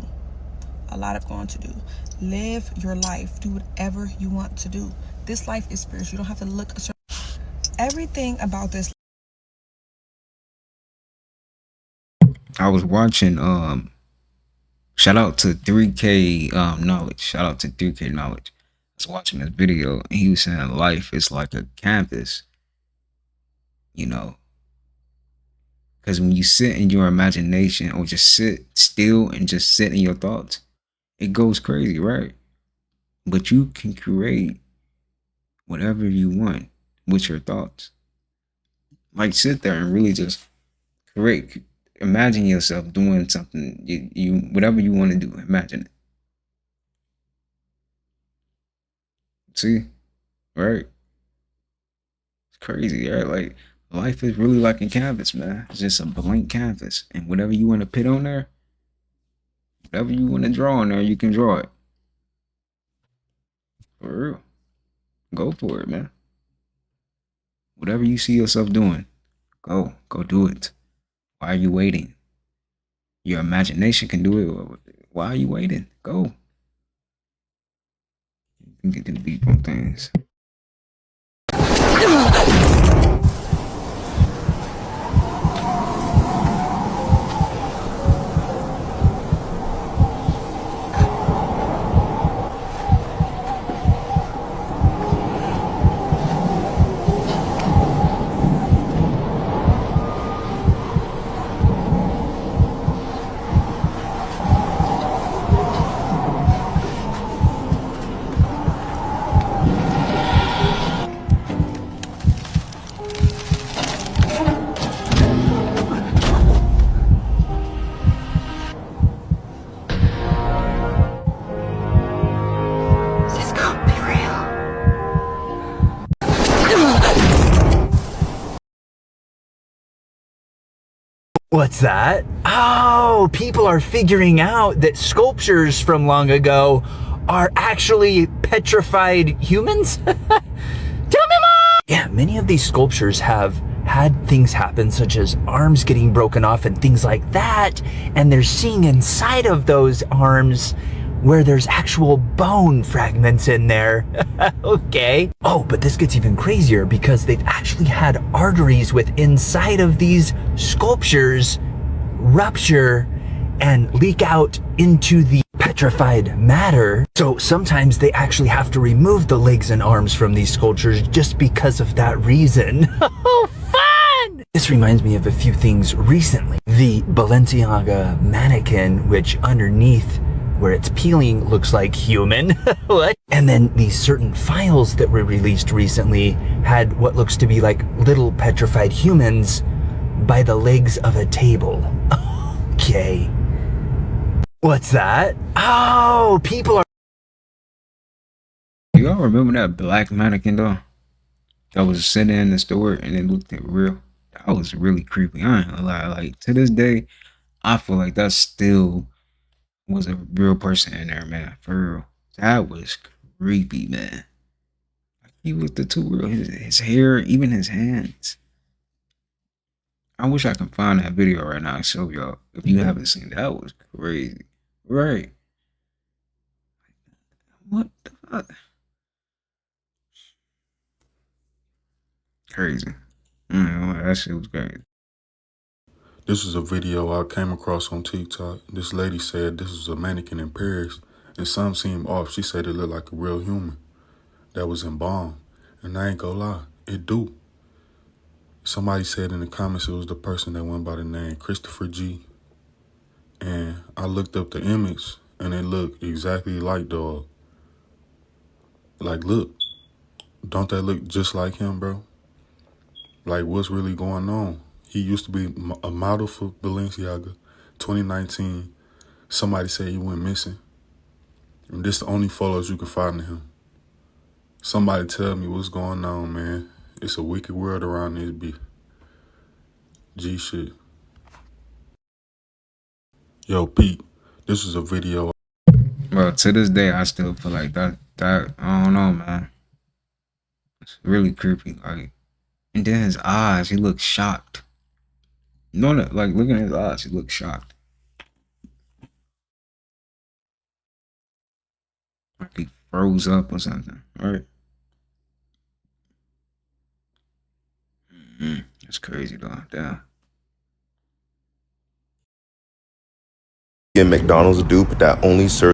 Live your life. Do whatever you want to do. This life is spiritual. You don't have to look a certain. Everything about this.
I was watching shout out to 3K knowledge. Shout out to 3K knowledge. I was watching this video and he was saying life is like a canvas. You know. Because when you sit in your imagination or just sit still and just sit in your thoughts, it goes crazy, right? But you can create whatever you want with your thoughts. Like sit there and really just create. Imagine yourself doing something, you whatever you want to do, imagine it. See? Right? It's crazy, right? Like, life is really like a canvas, man. It's just a blank canvas. And whatever you want to put on there, whatever you want to draw on there, you can draw it. For real. Go for it, man. Whatever you see yourself doing, go do it. Why are you waiting? Your imagination can do it. Why are you waiting? Go. You can get to the deep on things.
What's that? Oh, people are figuring out that sculptures from long ago are actually petrified humans? Tell me more! Yeah, many of these sculptures have had things happen such as arms getting broken off and things like that, and they're seeing inside of those arms where there's actual bone fragments in there. Okay. Oh, but this gets even crazier because they've actually had arteries with inside of these sculptures rupture and leak out into the petrified matter. So sometimes they actually have to remove the legs and arms from these sculptures just because of that reason. Oh, fun! This reminds me of a few things recently. The Balenciaga mannequin, which underneath where it's peeling looks like human. What? And then these certain files that were released recently had what looks to be like little petrified humans by the legs of a table. Okay. What's that? Oh, people are...
You all remember that black mannequin though? That was sitting in the store and it looked real. That was really creepy. I ain't gonna lie. Like to this day, I feel like that's still was a real person in there, man. For real. That was creepy, man. He looked the too real. His hair, even his hands. I wish I could find that video right now and show y'all. If you haven't seen that, that was crazy. Right. What the fuck? Crazy. That shit was crazy.
This is a video I came across on TikTok. This lady said this was a mannequin in Paris, and some seemed off. She said it looked like a real human that was embalmed. And I ain't gonna lie, it do. Somebody said in the comments it was the person that went by the name Christopher G. And I looked up the image, and it looked exactly like dog. Like, look, don't that look just like him, bro? Like, what's really going on? He used to be a model for Balenciaga. 2019, somebody said he went missing. And this the only photos you can find of him. Somebody tell me what's going on, man. It's a wicked world around this bitch. G shit. Yo, Pete, this is a video.
Bro, to this day, I still feel like that, I don't know, man. It's really creepy. Like, and then his eyes, he looked shocked. You know that, like, looking at his eyes, he looked shocked. Like he froze up or something, right? That's crazy, though. Damn.
Vegan McDonald's dupe that only serves.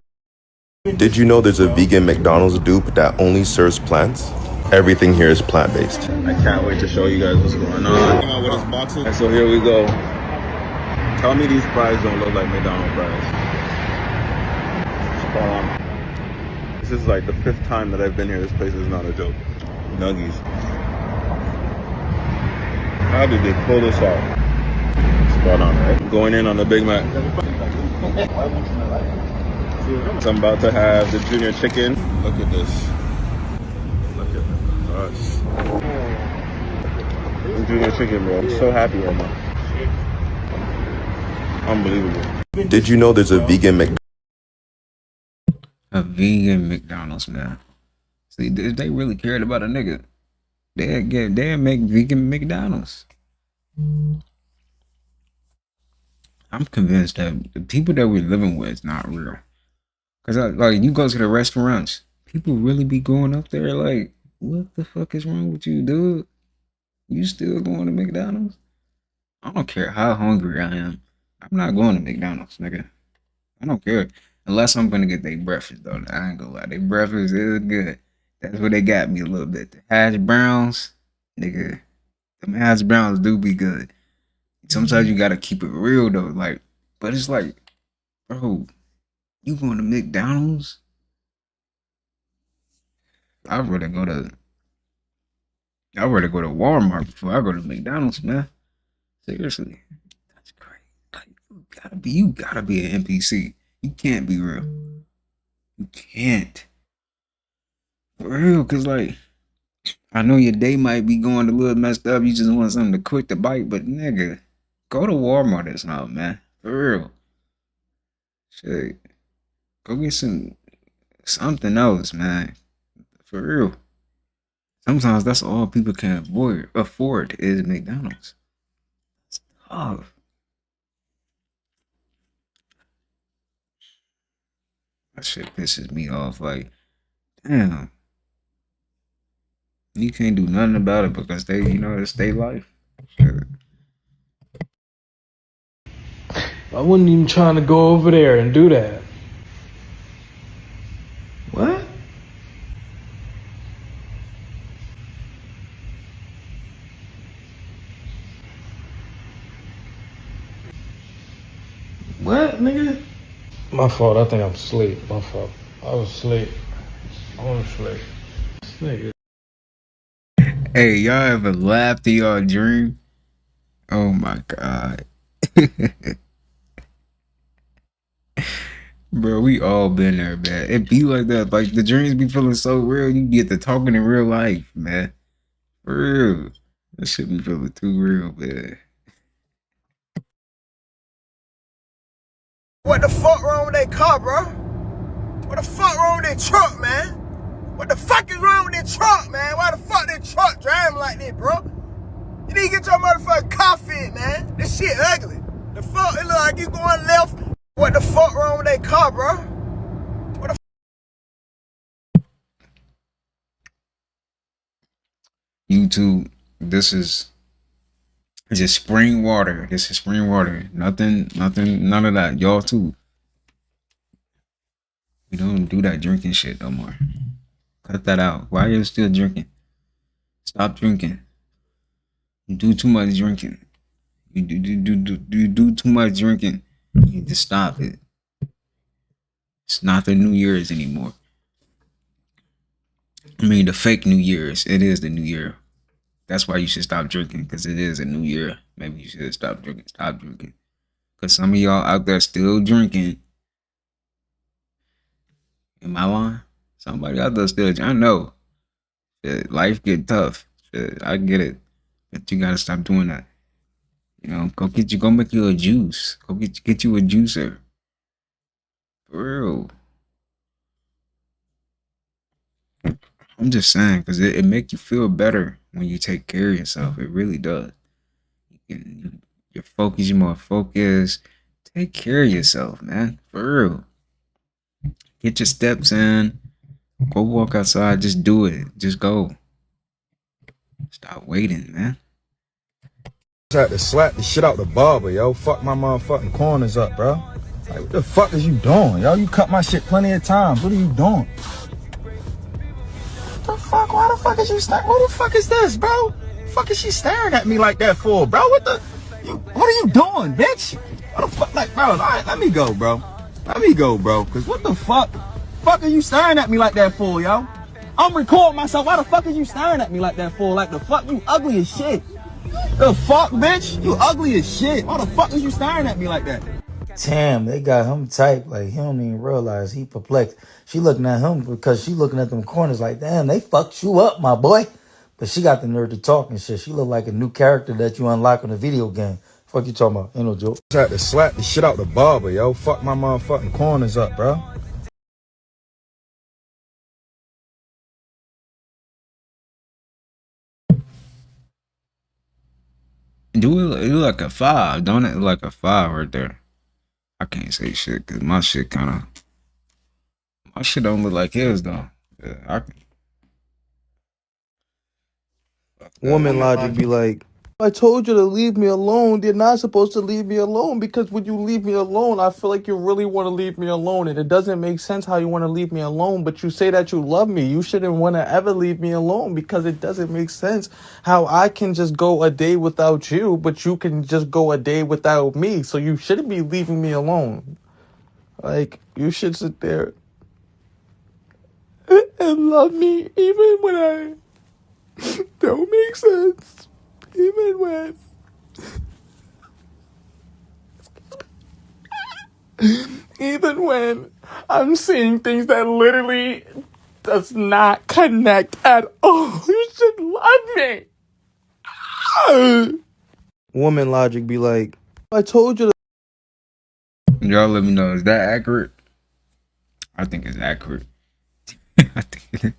Did you know there's a vegan McDonald's dupe that only serves plants? Everything here is plant-based.
I can't wait to show you guys what's going on. And so here we go. Tell me these fries don't look like McDonald's fries. Spot on. This is like the 5th time that I've been here. This place is not a joke. Nuggies. How did they pull this off? Spot on, right? Going in on the Big Mac. So I'm about to have the junior chicken. Look at this. Look at us. The junior chicken, bro. I'm so happy right now. Unbelievable.
Did you know there's a vegan
McDonald's, man? See, if they really cared about a nigga, they'd make vegan McDonald's. I'm convinced that the people that we're living with is not real. Cause like you go to the restaurants, people really be going up there like, what the fuck is wrong with you, dude? You still going to McDonald's? I don't care how hungry I am. I'm not going to McDonald's, nigga. I don't care. Unless I'm gonna get their breakfast though. I ain't gonna lie. Their breakfast is good. That's what they got me a little bit. The hash browns, nigga. Them hash browns do be good. Sometimes you gotta keep it real though. Like, but it's like, bro, you going to McDonald's? I'd rather go to Walmart before I go to McDonald's, man. Seriously. That's crazy. Like, you gotta be an NPC. You can't be real. You can't. For real, cause like, I know your day might be going a little messed up. You just want something to quick to bite, but nigga, go to Walmart or something, man. For real. Shit. Go get something else, man. For real. Sometimes that's all people can afford is McDonald's. It's tough. That shit pisses me off. Like, damn. You can't do nothing about it because it's their life. Shit.
I wasn't even trying to go over there and do that. What? What, nigga? My fault. I think I'm asleep. My fault. I was asleep. I was asleep. Nigga.
Hey, y'all ever laughed in your dream? Oh my god. Bro, we all been there, man. It be like that. Like the dreams be feeling so real, you get to talking in real life, man. For real. That shit be feeling too real, man.
What the fuck wrong with that car, bro? What the fuck wrong with that truck, man? What the fuck is wrong with that truck, man? Why the fuck that truck driving like that, bro? You need to get your motherfucking car fit, man. This shit ugly. The fuck, it look like you going left. What the fuck wrong with that car, bro? What the
YouTube, this is just spring water. This is spring water. Nothing, none of that. Y'all too. We don't do that drinking shit no more. Cut that out. Why are you still drinking? Stop drinking. You do too much drinking. You do too much drinking. You need to stop it. It's not the New Year's anymore. I mean, the fake New Year's. It is the New Year. That's why you should stop drinking, because it is a new year. Maybe you should stop drinking. Stop drinking. Because some of y'all out there still drinking. Am I lying? Somebody out there still drinking. I know. Shit, life get tough. Shit, I get it. But you got to stop doing that. You know, go make you a juice. Go get you a juicer. For real. I'm just saying, because it make you feel better when you take care of yourself. It really does. You're focused, you're more focused. Take care of yourself, man. For real. Get your steps in. Go walk outside. Just do it. Just go. Stop waiting, man.
I had to slap the shit out the barber, yo. Fuck my motherfucking corners up, bro. Like, what the fuck is you doing, yo? You cut my shit plenty of times. What are you doing? The fuck? Why the fuck is you staring? What the fuck is this, bro? The fuck is she staring at me like that for, bro? What are you doing, bitch? What the fuck? Like, bro, all right, let me go, bro. Let me go, bro. Cause what the fuck? Fuck are you staring at me like that for, yo? I'm recording myself. Why the fuck are you staring at me like that for? Like, the fuck? You ugly as shit. The fuck, bitch? You ugly as shit. Why the fuck is you staring at me like that?
Damn, they got him type like he don't even realize he perplexed. She looking at him because she looking at them corners like, damn, they fucked you up, my boy. But she got the nerve to talk and shit. She look like a new character that you unlock in a video game. Fuck you talking about? Ain't no joke.
I had to slap the shit out the barber, yo. Fuck my motherfucking corners up, bro.
Do it look like a 5, don't it? Look like a 5 right there. I can't say shit because my shit don't look like his though. Yeah,
Woman logic be like, I told you to leave me alone. You're not supposed to leave me alone because when you leave me alone, I feel like you really want to leave me alone. And it doesn't make sense how you want to leave me alone, but you say that you love me. You shouldn't want to ever leave me alone because it doesn't make sense how I can just go a day without you, but you can just go a day without me. So you shouldn't be leaving me alone. Like, you should sit there and love me even when I don't make sense. Even when I'm seeing things that literally does not connect at all. You should love me. Woman logic be like, I told you to.
Y'all let me know, is that accurate? I think it's accurate. I think it is.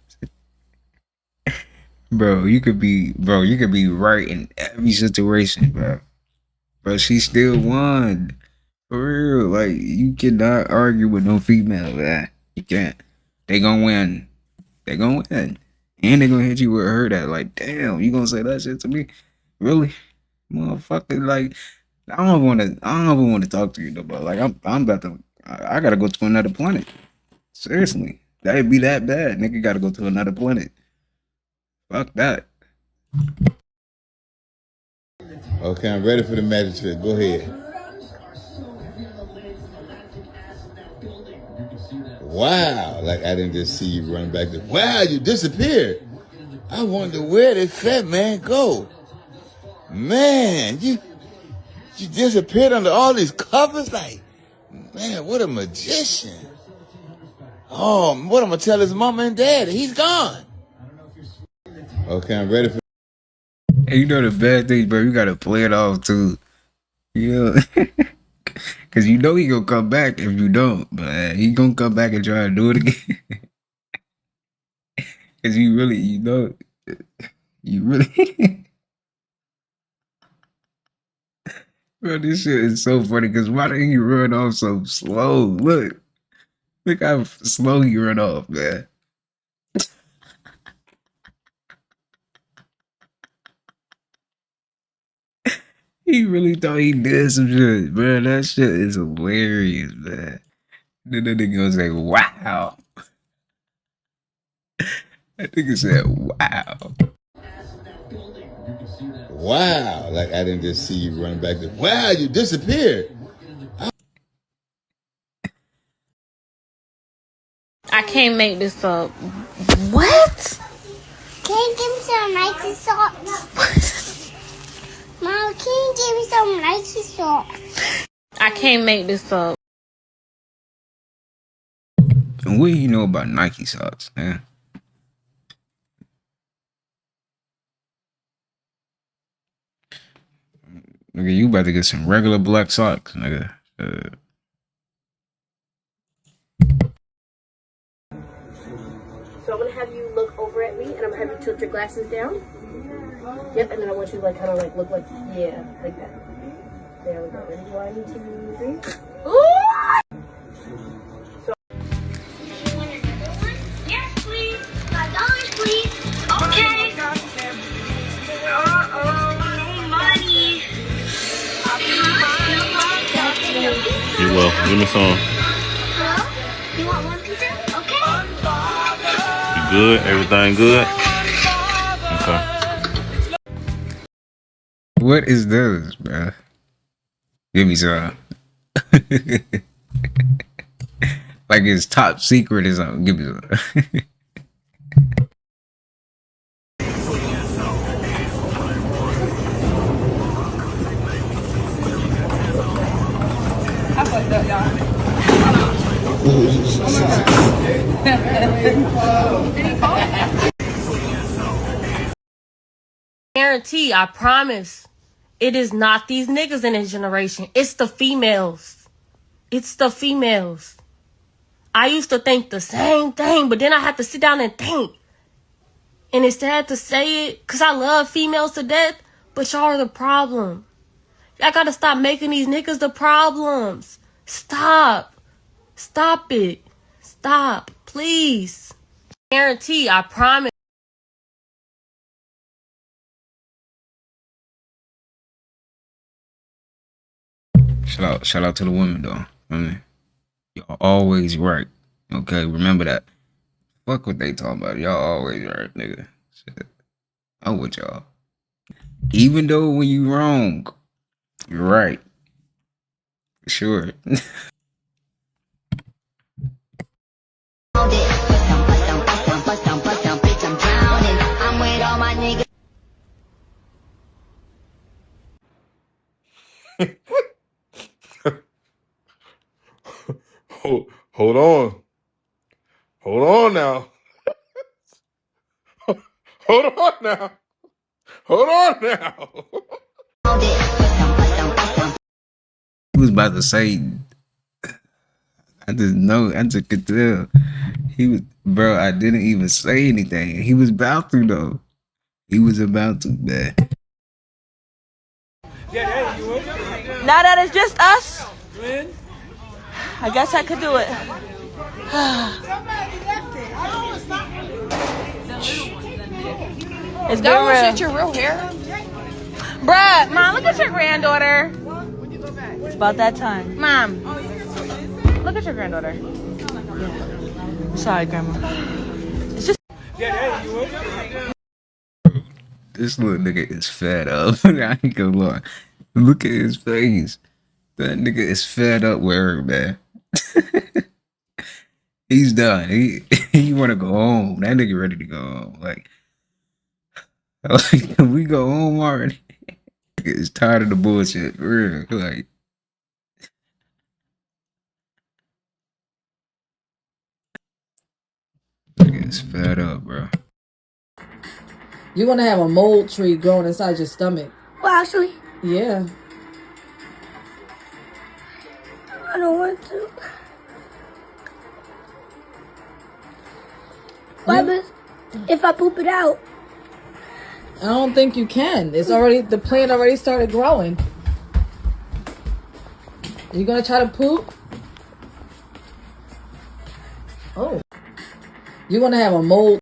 Bro, you could be right in every situation, bro. But she still won. For real. Like, you cannot argue with no female, man. You can't. They gonna win. They gonna win. And they gonna hit you with her that, like, damn, you gonna say that shit to me? Really? Motherfucker, like, I don't even wanna talk to you though, but like I'm about to I gotta go to another planet. Seriously. That'd be that bad. Nigga gotta go to another planet. Fuck that.
Okay, I'm ready for the magic trick. Go ahead. Wow, like I didn't just see you run back there. Wow, you disappeared. I wonder where did fat man go? Man, you disappeared under all these covers? Like, man, what a magician. Oh, what I'm gonna tell his mama and daddy? He's gone. Okay, I'm ready for.
Hey, you know the bad thing, bro. You gotta play it off too. You know, Cause you know he gonna come back if you don't, but he gonna come back and try to do it again. Cause you really, you really, bro. This shit is so funny. Cause why didn't you run off so slow? Look how slow you run off, man. He really thought he did some shit, bro. That shit is hilarious, man. Then that nigga gonna say, "Wow." That nigga said, "Wow."
Wow. Like I didn't just see you run back there. Wow, you disappeared.
I can't make this up. What?
Can you give me some Nike socks? Mom, can you give me some Nike socks?
I can't make this up.
And what do you know about Nike socks, man? Nigga, you about to get some regular black socks, nigga.
So I'm gonna have you look over at me, and I'm gonna have you tilt your glasses down. Yep, and then I want you to like kind of like look like like that. There we go. Ready? 1, 2, 3. Ooh! So
Yes, please. $5, please. Okay. No money.
You will. Give me some.
You want one pizza? Okay.
You good? Everything good? Okay.
What is this, bro? Give me some. Like it's top secret or something. Give me some.
I fucked up, y'all.
Guarantee, I promise. It is not these niggas in this generation. It's the females. It's the females. I used to think the same thing, but then I had to sit down and think. And it's sad to say it, because I love females to death, but y'all are the problem. Y'all gotta stop making these niggas the problems. Stop. Stop it. Stop. Please. Guarantee, I promise.
Shout out to the women though. I mean, y'all always right. Okay, remember that. Fuck what they talking about. Y'all always right, nigga. Shit. I'm with y'all. Even though when you wrong, you're right. For sure.
Hold on. Hold on now. Hold on now. Hold on now.
He was about to say, I just know, I just could tell. He was, bro, I didn't even say anything. He was about to though. He was about to, man.
Now that it's just us, I guess I could do it. It's been real.
Shit, your real hair.
Bruh, Mom, look at your granddaughter. It's about that time. Mom, look at your granddaughter. Yeah. Sorry, Grandma. It's just...
This little nigga is fed up. I ain't gonna lie. Look at his face. That nigga is fed up with her, man. He's done. He wanna go home. That nigga ready to go home. Like, can we go home already? He's tired of the bullshit. For real. Like, nigga is fed up, bro.
You're gonna have a mold tree growing inside your stomach.
Well, actually.
Yeah.
don't want to. Why, but if I poop it out?
I don't think you can. It's already, the plant already started growing. Are you gonna try to poop? Oh. You're gonna have a mold.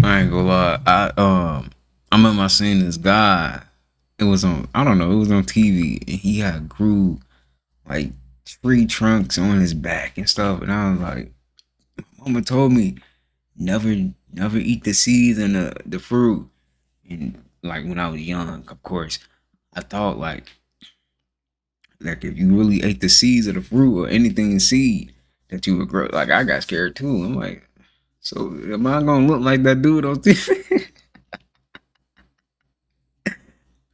I ain't gonna lie. I remember I seen this guy. It was on, I don't know, it was on TV, and he had grew like tree trunks on his back and stuff. And I was like, Mama told me never eat the seeds and the fruit. And like when I was young, of course, I thought like if you really ate the seeds of the fruit or anything in seed that you would grow. Like I got scared too. I'm like, so am I gonna look like that dude on TV?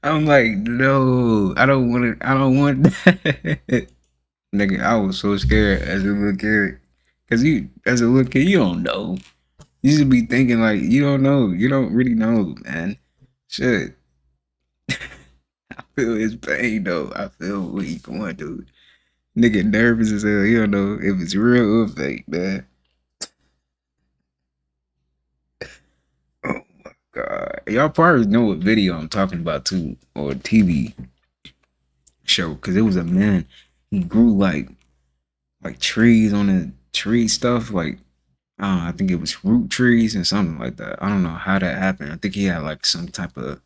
I'm like, no, I don't want it. I don't want that. Nigga, I was so scared as a little kid. Cause you, as a little kid, you don't know. You should be thinking like, you don't know. You don't really know, man. Shit. I feel his pain though. I feel what he going through. Nigga nervous as hell. You don't know if it's real or fake, man. Oh my god. Y'all probably know what video I'm talking about too, or TV show. Cause it was a man. He grew like trees on the tree stuff. Like I think it was root trees and something like that. I don't know how that happened. I think he had like some type of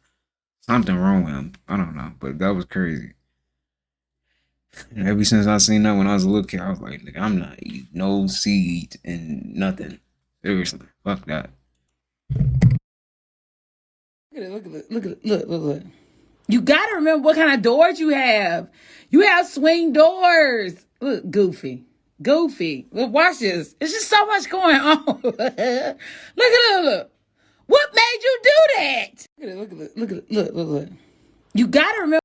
something wrong with him. I don't know, but that was crazy. And ever since I seen that when I was a little kid, I was like, nigga, I'm not eating no seeds and nothing. Seriously, fuck that.
Look. You gotta remember what kind of doors you have. You have swing doors. Look, goofy. Look, watch this. It's just so much going on. Look. What made you do that? Look. You gotta remember.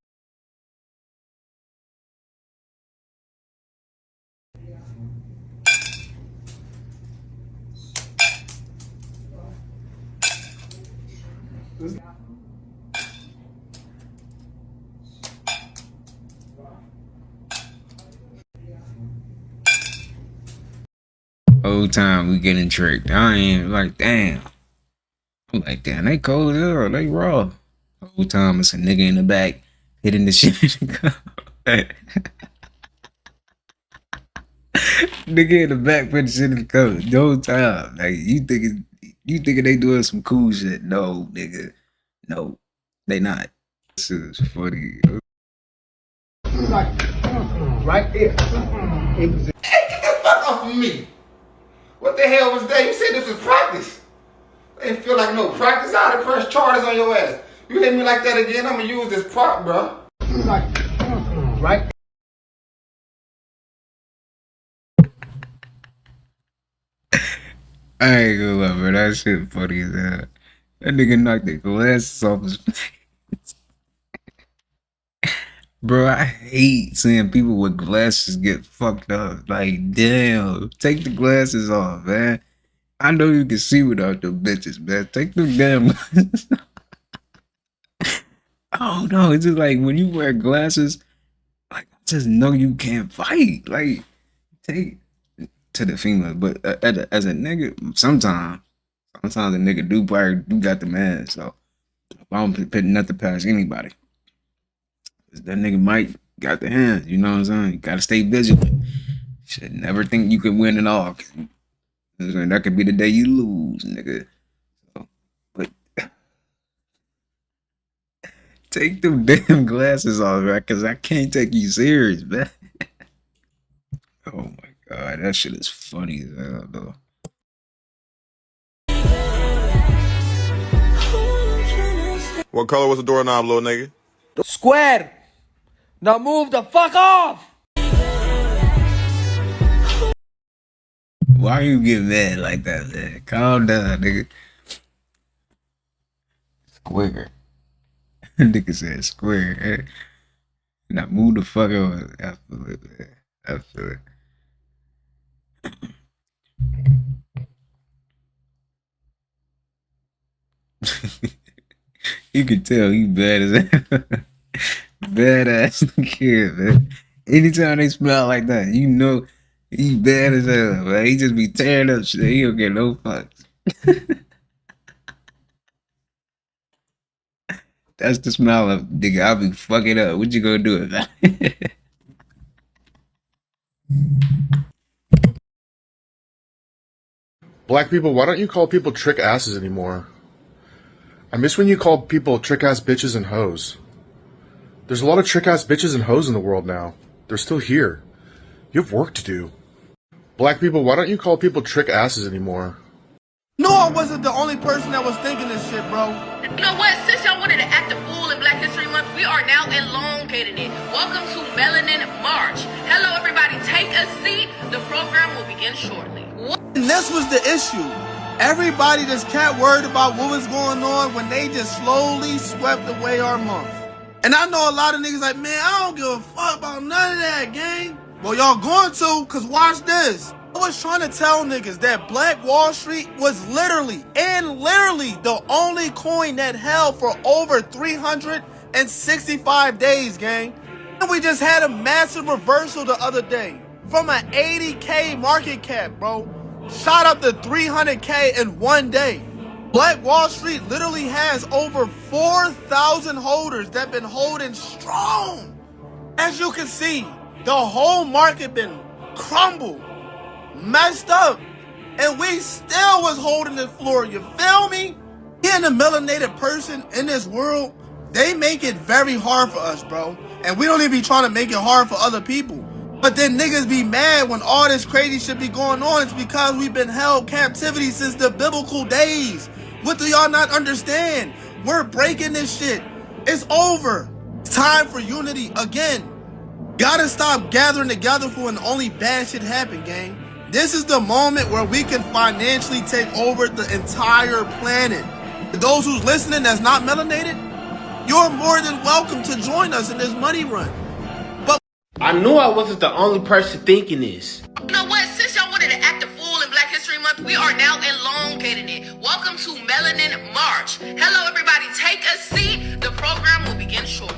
Whole time we getting tricked. I ain't like, damn. I'm like, damn, they cold as hell. They raw. Whole time it's a nigga in the back hitting the shit in the car. Nigga in the back putting shit in the car. The whole time. Like you thinking they doing some cool shit. No, nigga. No, they not. This is funny.
Right there. Hey, get the fuck off of me. What the hell was that? You said this was practice. It didn't feel like no practice. I had to press charges on your ass. You hit me like that again, I'm gonna use this prop, bro. Right.
I ain't gonna lie, bro. That shit funny as hell. That nigga knocked the glasses off his face. Bro, I hate seeing people with glasses get fucked up. Like, damn, take the glasses off, man. I know you can see without them bitches, man. Take them damn glasses off. I don't know. It's just like when you wear glasses, like, I just know you can't fight. Like, take to the female, but as a nigga, sometimes a nigga do got the man. So I don't put nothing past anybody. That nigga might got the hands, you know what I'm saying? You gotta stay vigilant. Should never think you can win it all. That could be the day you lose, nigga. So, but take them damn glasses off, right? Cause I can't take you serious, man. Oh my god, that shit is funny as hell, though.
What color was the doorknob, little nigga?
Square. Now move the fuck off.
Why you get mad like that, man? Calm down, nigga. Square. Nigga said square. Now move the fuck over. I feel it, man. I feel it. You can tell he bad as hell. Badass kid, man. Anytime they smile like that, you know he bad as hell, man. He just be tearing up shit. He don't get no fucks. That's the smile of nigga. I'll be fucking up. What you gonna do about it?
Black people, why don't you call people trick asses anymore? I miss when you called people trick ass bitches and hoes. There's a lot of trick ass bitches and hoes in the world now. They're still here. You have work to do. Black people, why don't you call people trick asses anymore?
No, I wasn't the only person that was thinking this shit, bro.
You know what? Since y'all wanted to act a fool in Black History Month, we are now elongating it. Welcome to Melanin March. Hello, everybody. Take a seat. The program will begin shortly.
And this was the issue. Everybody just kept worried about what was going on when they just slowly swept away our month. And I know a lot of niggas like, man, I don't give a fuck about none of that, gang. Well, y'all going to, cause watch this. I was trying to tell niggas that Black Wall Street was literally the only coin that held for over 365 days, gang. And we just had a massive reversal the other day. From an 80K market cap, bro, shot up to 300K in one day. Black Wall Street literally has over 4,000 holders that been holding strong. As you can see, the whole market been crumbled, messed up, and we still was holding the floor. You feel me? Being a melanated person in this world, they make it very hard for us, bro. And we don't even be trying to make it hard for other people. But then niggas be mad when all this crazy shit be going on. It's because we've been held captivity since the biblical days. What do y'all not understand? We're breaking this shit. It's over. It's time for unity again. Gotta stop gathering together for when only bad shit happen, gang. This is the moment where we can financially take over the entire planet. For those who's listening that's not melanated, you're more than welcome to join us in this money run.
I knew I wasn't the only person thinking this.
You know what? Since y'all wanted to act a fool in Black History Month, we are now elongating it. Welcome to Melanin March. Hello, everybody. Take a seat. The program will begin shortly.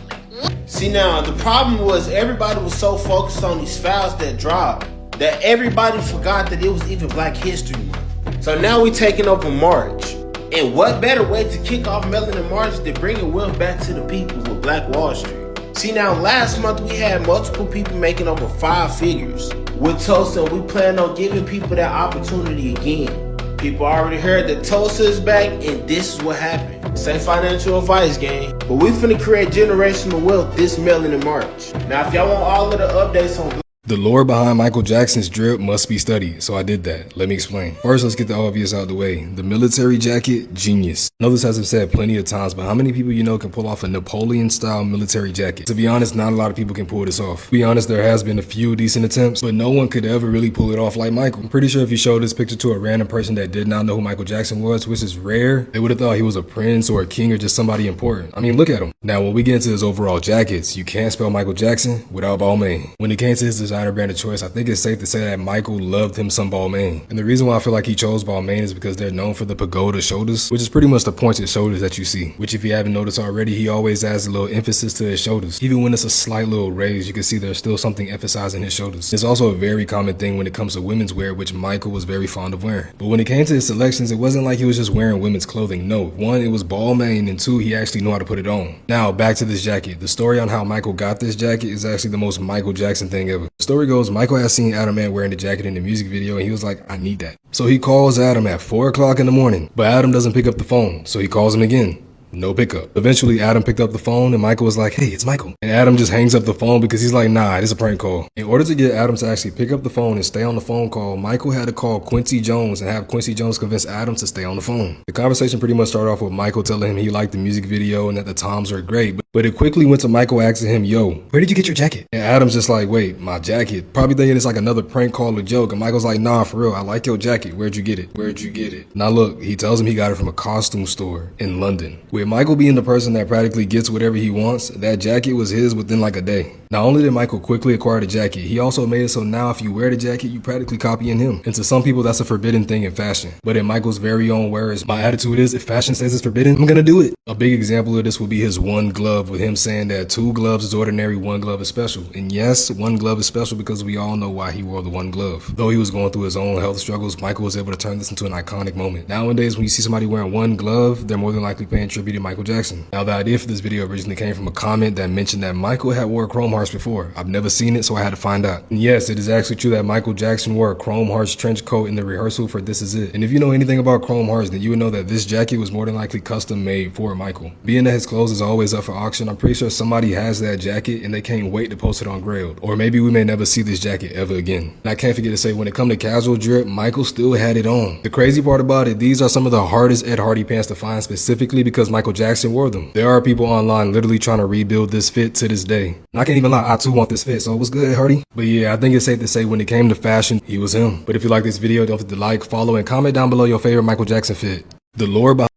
See, now, the problem was everybody was so focused on these files that dropped that everybody forgot that it was even Black History Month. So now we taking over March. And what better way to kick off Melanin March than bringing wealth back to the people with Black Wall Street? See, now, last month we had multiple people making over 5 figures. With Tulsa, we plan on giving people that opportunity again. People already heard that Tulsa is back, and this is what happened. This ain't financial advice, gang, but we finna create generational wealth this Melanin March. Now, if y'all want all of the updates on
the lore behind Michael Jackson's drip must be studied, so I did that. Let me explain. First, let's get the obvious out of the way. The military jacket, genius. I know this has been said plenty of times, but how many people you know can pull off a Napoleon-style military jacket? To be honest, not a lot of people can pull this off. To be honest, there has been a few decent attempts, but no one could ever really pull it off like Michael. I'm pretty sure if you showed this picture to a random person that did not know who Michael Jackson was, which is rare, they would have thought he was a prince or a king or just somebody important. I mean, look at him. Now, when we get into his overall jackets, you can't spell Michael Jackson without Balmain. When it came to his designer brand of choice, I think it's safe to say that Michael loved him some Balmain. And the reason why I feel like he chose Balmain is because they're known for the pagoda shoulders, which is pretty much the pointed shoulders that you see. Which, if you haven't noticed already, he always adds a little emphasis to his shoulders. Even when it's a slight little raise, you can see there's still something emphasizing his shoulders. It's also a very common thing when it comes to women's wear, which Michael was very fond of wearing. But when it came to his selections, it wasn't like he was just wearing women's clothing. No, one, it was Balmain, and two, he actually knew how to put it on. Now, back to this jacket. The story on how Michael got this jacket is actually the most Michael Jackson thing ever. The story goes, Michael had seen Adam Ant wearing the jacket in the music video, and he was like, I need that. So he calls Adam at 4 o'clock in the morning, but Adam doesn't pick up the phone, so he calls him again. No pickup. Eventually, Adam picked up the phone and Michael was like, hey, it's Michael. And Adam just hangs up the phone because he's like, nah, it's a prank call. In order to get Adam to actually pick up the phone and stay on the phone call, Michael had to call Quincy Jones and have Quincy Jones convince Adam to stay on the phone. The conversation pretty much started off with Michael telling him he liked the music video and that the toms were great, but it quickly went to Michael asking him, yo, where did you get your jacket? And Adam's just like, wait, my jacket? Probably thinking it's like another prank call or joke. And Michael's like, nah, for real, I like your jacket. Where'd you get it? Where'd you get it? Now look, he tells him he got it from a costume store in London. With Michael being the person that practically gets whatever he wants, that jacket was his within like a day. Not only did Michael quickly acquire the jacket, he also made it so now if you wear the jacket, you practically copying him. And to some people, that's a forbidden thing in fashion. But in Michael's very own words, my attitude is, if fashion says it's forbidden, I'm gonna do it. A big example of this would be his one glove, with him saying that 2 gloves is ordinary, 1 glove is special. And yes, 1 glove is special because we all know why he wore the 1 glove. Though he was going through his own health struggles, Michael was able to turn this into an iconic moment. Nowadays, when you see somebody wearing 1 glove, they're more than likely paying tribute to Michael Jackson. Now, the idea for this video originally came from a comment that mentioned that Michael had wore chrome hearts before. I've never seen it, so I had to find out. And yes, it is actually true that Michael Jackson wore a chrome hearts trench coat in the rehearsal for This Is It. And if you know anything about chrome hearts, then you would know that this jacket was more than likely custom made for Michael. Being that his clothes is always up for auction, I'm pretty sure somebody has that jacket and they can't wait to post it on GAWD. Or maybe we may never see this jacket ever again. And I can't forget to say, when it comes to casual drip, Michael still had it on. The crazy part about it, these are some of the hardest Ed Hardy pants to find, specifically because Michael Jackson wore them. There are people online literally trying to rebuild this fit to this day. And I can't even lie, I too want this fit, so it was good, Ed Hardy. But yeah, I think it's safe to say when it came to fashion, he was him. But if you like this video, don't forget to like, follow, and comment down below your favorite Michael Jackson fit. The lore behind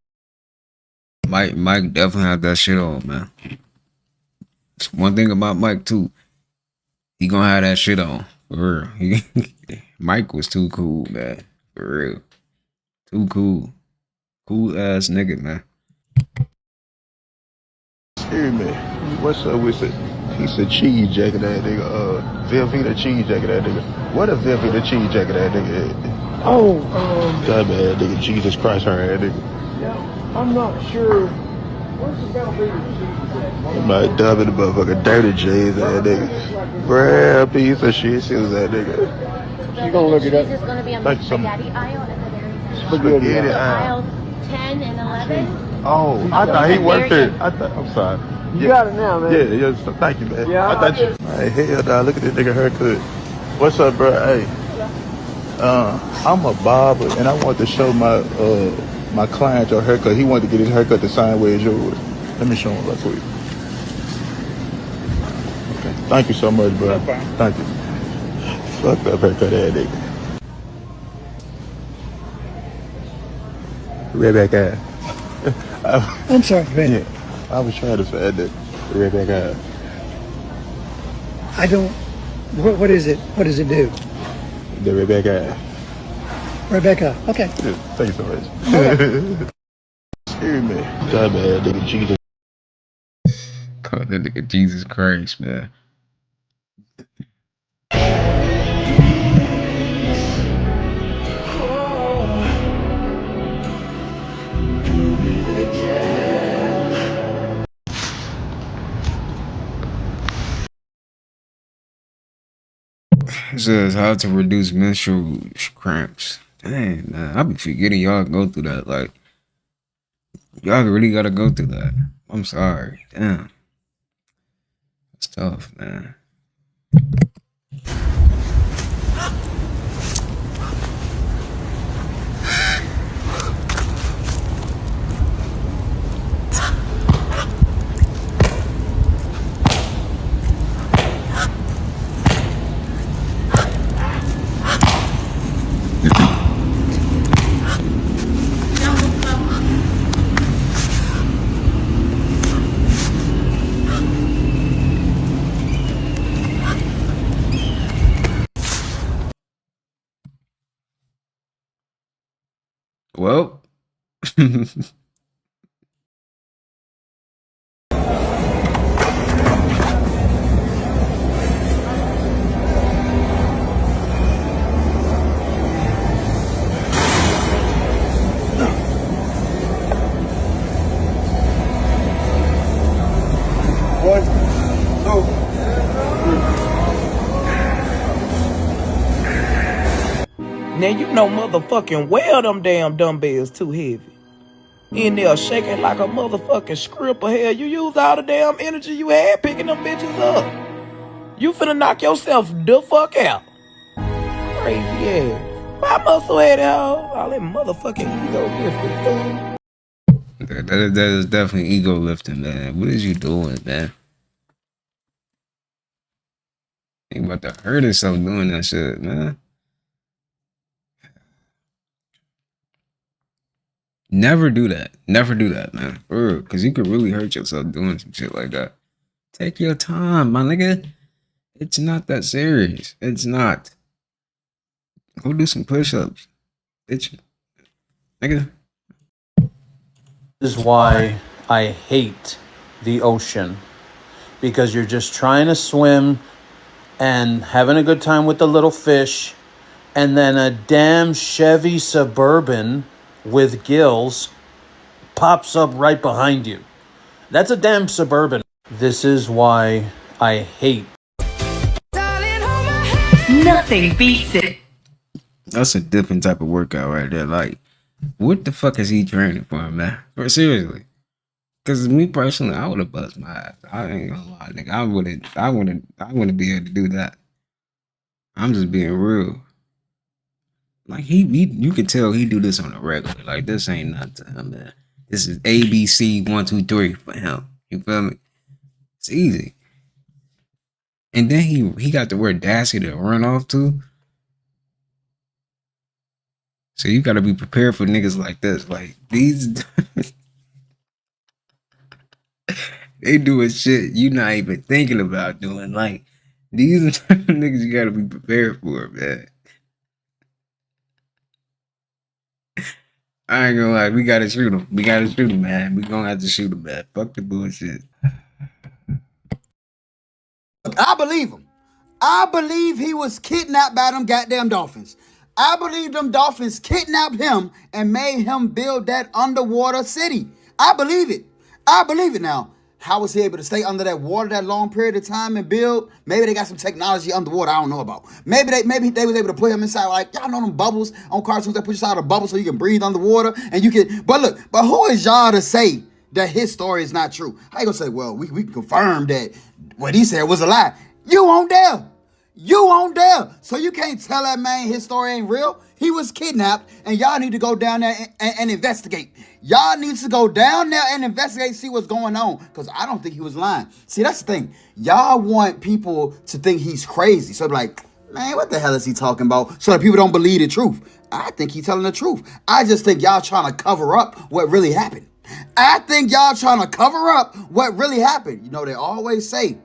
Mike definitely had that shit on, man. It's one thing about Mike too. He gonna have that shit on. For real. Mike was too cool, man. For real. Too cool. Cool ass nigga, man.
Excuse me. What's up with it? Piece of cheese jacket that nigga. Velveeta cheese jacket that nigga. What a Velveeta cheese jacket that nigga is?
Oh,
That bad nigga. Jesus Christ, her ass nigga.
yeah, I'm not sure. Where's the Velveeta cheese?
My dumb in the motherfucking dirty J's that nigga. Brad piece of shit. She was that nigga.
She gonna look it up.
This is going to be on
Thank
the
you so much.
spaghetti aisle at the very end.
Spaghetti
Aisle 10 and 11.
Oh, I thought he worked there. I'm sorry.
You got it now, man.
Yeah, so thank you, man.
Yeah,
I thought you. Hey, hell, dog, look at this nigga haircut. What's up, bro? Hey, I'm a barber, and I want to show my client your haircut. He wanted to get his haircut the same way as yours. Let me show him real quick. Okay. Thank you so much, bro. No problem. Thank you. Fucked up haircut, that nigga. Rebecca.
I'm sorry, man.
Yeah, I was trying to find that Rebecca.
I don't. What is it? What does it do?
The Rebecca.
Rebecca. Okay.
Yeah, thank you so much. Excuse me. That bad nigga Jesus.
Call that nigga Jesus Christ, man. It says how to reduce menstrual cramps. Dang, man, I be forgetting y'all go through that. Like, y'all really gotta go through that. I'm sorry. Damn. It's tough, man. Well.
One, two.
Now you know motherfucking well them damn dumbbells too heavy. In there shaking like a motherfucking script of hell. You use all the damn energy you had picking them bitches up. You finna knock yourself the fuck out. Crazy ass. My muscle head hoe. All that motherfucking ego lifting, fool.
That is definitely ego lifting, man. What is you doing, man? You about to hurt yourself doing that shit, man. Never do that. Never do that, man. For real. Because you could really hurt yourself doing some shit like that. Take your time, my nigga. It's not that serious. It's not. Go do some push-ups, bitch. Nigga.
This is why I hate the ocean. Because you're just trying to swim and having a good time with the little fish, and then a damn Chevy Suburban with gills pops up right behind you. That's a damn Suburban. This is why I hate.
Nothing beats it.
That's a different type of workout right there. Like, what the fuck is he training for, man? Or seriously. Cause me personally, I would have bust my ass. I ain't gonna lie, nigga. I wouldn't be able to do that. I'm just being real. Like you can tell he do this on a regular. Like this ain't nothing to him, man. This is ABC 1, 2, 3 for him. You feel me? It's easy. And then he got the word Dassy to run off to. So you gotta be prepared for niggas like this. Like these they doing shit you not even thinking about doing. Like these are the type of niggas you gotta be prepared for, man. I ain't gonna lie, we gotta shoot him. We gotta shoot him, man. We gonna have to shoot him, man. Fuck the bullshit.
I believe him. I believe he was kidnapped by them goddamn dolphins. I believe them dolphins kidnapped him and made him build that underwater city. I believe it. I believe it now. How was he able to stay under that water that long period of time and build? Maybe they got some technology underwater I don't know about. Maybe they was able to put him inside, like, y'all know them bubbles on cartoons that put you inside a bubble so you can breathe underwater and you can. But look, but who is y'all to say that his story is not true? How you gonna say, well, we can confirm that what he said was a lie? You on there. You on there. So you can't tell that man his story ain't real. He was kidnapped, and y'all need to go down there and investigate. Y'all need to go down there and investigate, see what's going on. Because I don't think he was lying. See, that's the thing. Y'all want people to think he's crazy. So like, man, what the hell is he talking about? So that people don't believe the truth. I think he's telling the truth. I just think y'all trying to cover up what really happened. I think y'all trying to cover up what really happened. You know, they always say,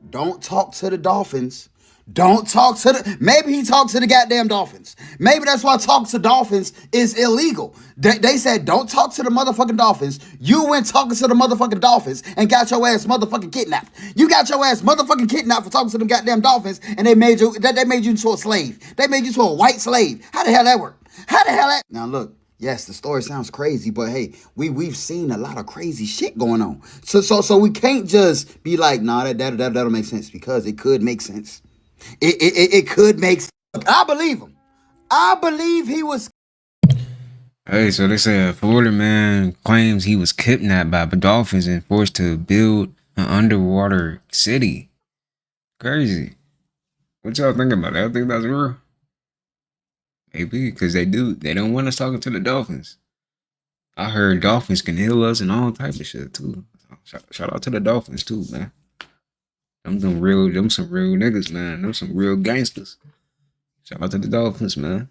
don't talk to the dolphins. Don't talk to the... Maybe he talked to the goddamn dolphins. Maybe that's why talk to dolphins is illegal. They said, don't talk to the motherfucking dolphins. You went talking to the motherfucking dolphins and got your ass motherfucking kidnapped. You got your ass motherfucking kidnapped for talking to them goddamn dolphins, and they made you into a slave. They made you into a white slave. How the hell that work? How the hell that... Now look, yes, the story sounds crazy, but hey, we've seen a lot of crazy shit going on. So we can't just be like, nah, that'll make sense, because it could make sense. It could make sense. I believe him. I believe he was.
Hey, so they say a Florida man claims he was kidnapped by dolphins and forced to build an underwater city. Crazy. What y'all think about that? I think that's real. Maybe, because they don't want us talking to the dolphins. I heard dolphins can heal us and all type of shit too. Shout out to the dolphins too, man. Them some real niggas, man. Them some real gangsters. Shout out to the dolphins, man.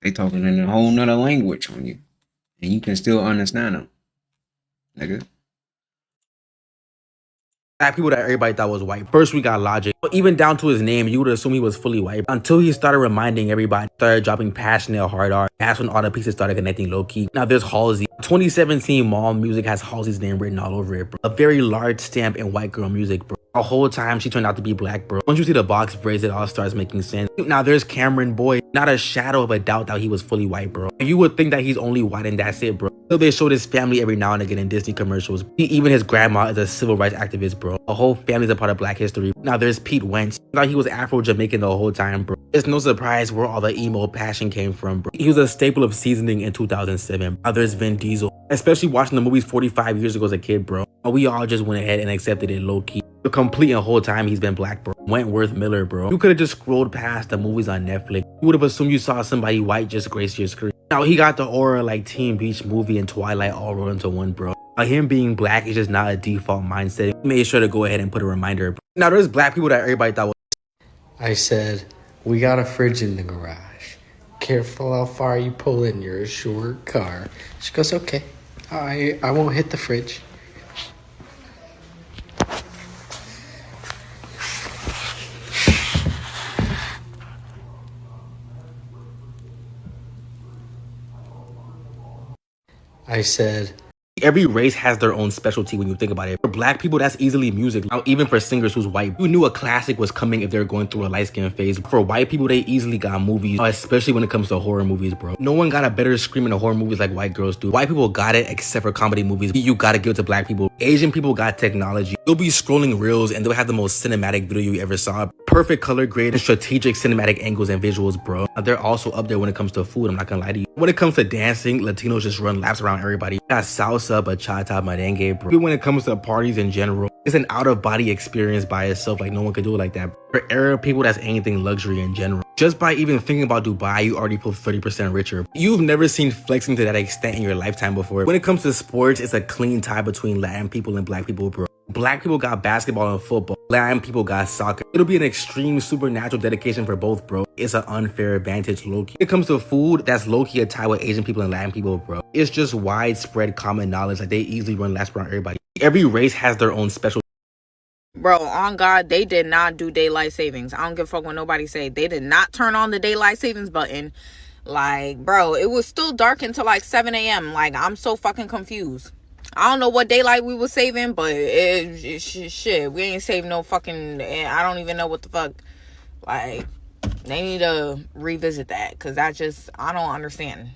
They talking in a whole nother language on you, and you can still understand them, nigga.
Black people that everybody thought was white. First, we got Logic. Even down to his name, you would assume he was fully white. Until he started reminding everybody, started dropping passionate hard art. That's when all the pieces started connecting low-key. Now there's Halsey. 2017 Mall Music has Halsey's name written all over it, bro. A very large stamp in white girl music, bro. The whole time she turned out to be black, bro. Once you see the box braids, it all starts making sense. Now there's Cameron Boy. Not a shadow of a doubt that he was fully white, bro. You would think that he's only white and that's it, bro. So they showed his family every now and again in Disney commercials. Even his grandma is a civil rights activist, bro. The whole family's a part of black history. Now there's Pete Wentz. Thought he was Afro-Jamaican the whole time, bro. It's no surprise where all the emo passion came from, bro. He was a staple of seasoning in 2007. Now there's Vin Diesel. Especially watching the movies 45 years ago as a kid, bro. We all just went ahead and accepted it low-key. The complete and whole time he's been black, bro. Wentworth Miller, bro. You could have just scrolled past the movies on Netflix. You would have assumed you saw somebody white just grace your screen. Now he got the aura like Teen Beach Movie and Twilight all rolled into one, bro. Now, him being black is just not a default mindset. He made sure to go ahead and put a reminder, bro. Now there's black people that everybody thought was...
I said, we got a fridge in the garage. Careful how far you pull in your short car. She goes, okay, I won't hit the fridge. I said,
Every race has their own specialty when you think about it. For black people, that's easily music. Now, even for singers who's white, you knew a classic was coming if they're going through a light skin phase. For white people, they easily got movies, especially when it comes to horror movies, bro. No one got a better scream in the horror movies like white girls do. White people got it except for comedy movies. You gotta give it to black people. Asian people got technology. You'll be scrolling reels and they'll have the most cinematic video you ever saw. Perfect color grade and strategic cinematic angles and visuals, bro. They're also up there when it comes to food, I'm not gonna lie to you. When it comes to dancing, Latinos just run laps around everybody. You got salsa, bachata, merengue, bro. When it comes to parties in general, it's an out-of-body experience by itself. Like, no one could do it like that. For Arab people, that's anything luxury in general. Just by even thinking about Dubai, you already feel 30% richer. You've never seen flexing to that extent in your lifetime before. When it comes to sports, it's a clean tie between Latin people and black people, bro. Black people got basketball and football. Latin people got soccer. It'll be an extreme supernatural dedication for both, bro. It's an unfair advantage, low-key. When it comes to food, that's low-key a tie with Asian people and Latin people, bro. It's just widespread common knowledge. Like, they easily run laps around everybody. Every race has their own special.
Bro, on God, they did not do daylight savings. I don't give a fuck what nobody say. They did not turn on the daylight savings button. Like, bro, it was still dark until like 7 a.m. Like, I'm so fucking confused. I don't know what daylight we was saving, but shit, we ain't saving no fucking, I don't even know what the fuck. Like, they need to revisit that, because I don't understand.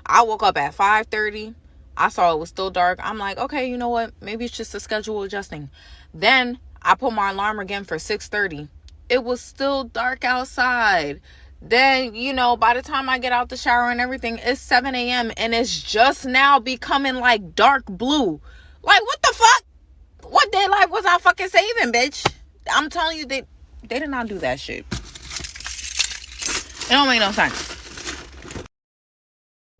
I woke up at 5:30. I saw it was still dark. I'm like, okay, you know what? Maybe it's just a schedule adjusting. Then I put my alarm again for 6:30. It was still dark outside. Then, you know, by the time I get out the shower and everything, it's 7 a.m. and it's just now becoming like dark blue. Like, what the fuck? What daylight was I fucking saving, bitch? I'm telling you, they did not do that shit. It don't make no sense.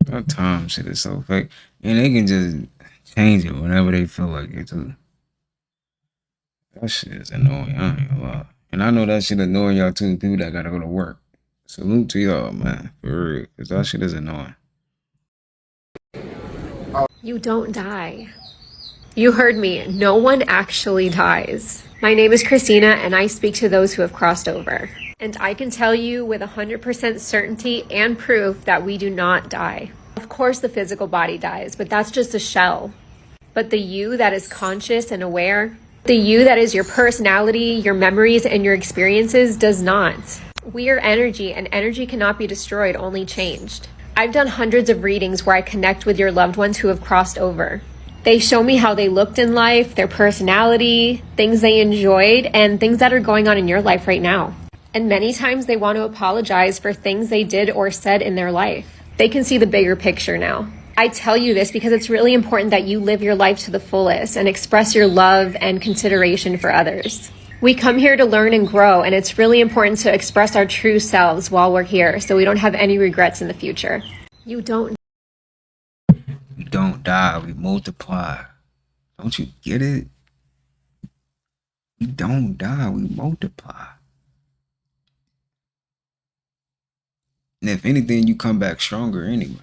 That time shit is so fake. And they can just change it whenever they feel like it too. That shit is annoying, I ain't gonna lie. And I know that shit annoying y'all too, people that gotta go to work. Salute to y'all, man, for real, because that shit is annoying.
You don't die. You heard me. No one actually dies. My name is Christina, and I speak to those who have crossed over. And I can tell you with 100% certainty and proof that we do not die. Of course, the physical body dies, but that's just a shell. But the you that is conscious and aware, the you that is your personality, your memories, and your experiences does not. We are energy, and energy cannot be destroyed, only changed. I've done hundreds of readings where I connect with your loved ones who have crossed over. They show me how they looked in life, their personality, things they enjoyed, and things that are going on in your life right now. And many times they want to apologize for things they did or said in their life. They can see the bigger picture now. I tell you this because it's really important that you live your life to the fullest and express your love and consideration for others. We come here to learn and grow, and it's really important to express our true selves while we're here so we don't have any regrets in the future. You don't
die, we multiply. Don't you get it? We don't die, we multiply. And if anything, you come back stronger anyway.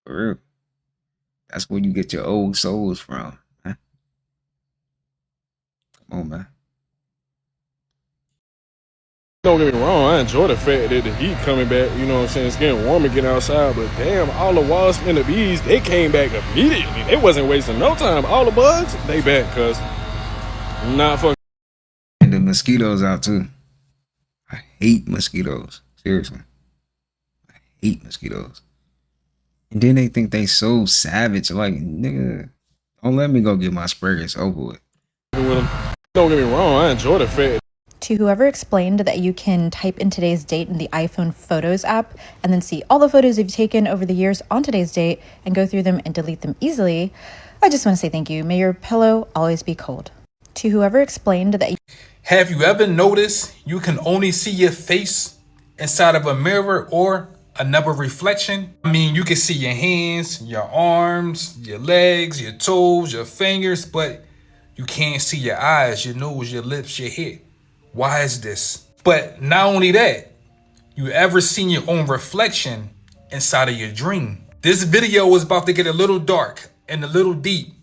For real. That's where you get your old souls from, man. Come on, man.
Don't get me wrong, I enjoy the fact that the heat coming back, you know what I'm saying? It's getting warm again outside, but damn, all the wasps and the bees, they came back immediately. They wasn't wasting no time. All the bugs, they back, cuz. Not fucking.
And the mosquitoes out too. I hate mosquitoes. Seriously. I hate mosquitoes. And then they think they so savage. Like, nigga, don't let me go get my sprayers over with.
Don't get me wrong, I enjoy the fact.
To whoever explained that you can type in today's date in the iPhone Photos app and then see all the photos you've taken over the years on today's date and go through them and delete them easily, I just want to say thank you. May your pillow always be cold. To whoever explained that
Have you ever noticed you can only see your face inside of a mirror or another reflection? I mean, you can see your hands, your arms, your legs, your toes, your fingers, but you can't see your eyes, your nose, your lips, your head. Why is this? But not only that, you ever seen your own reflection inside of your dream? This video is about to get a little dark and a little deep.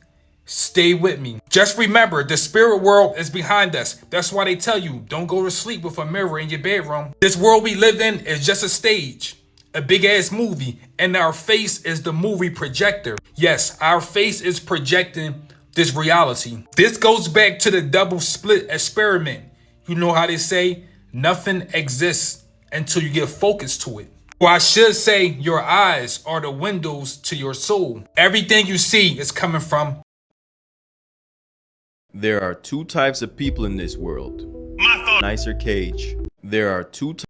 Stay with me. Just remember, the spirit world is behind us. That's why they tell you, don't go to sleep with a mirror in your bedroom. This world we live in is just a stage. a big ass movie, and our face is the movie projector. Yes, our face is projecting this reality. This goes back to the double split experiment. You know how they say nothing exists until you get focused to it. Or I should say your eyes are the windows to your soul. Everything you see is coming from.
There are two types of people in this world. Nicer cage. There are two types.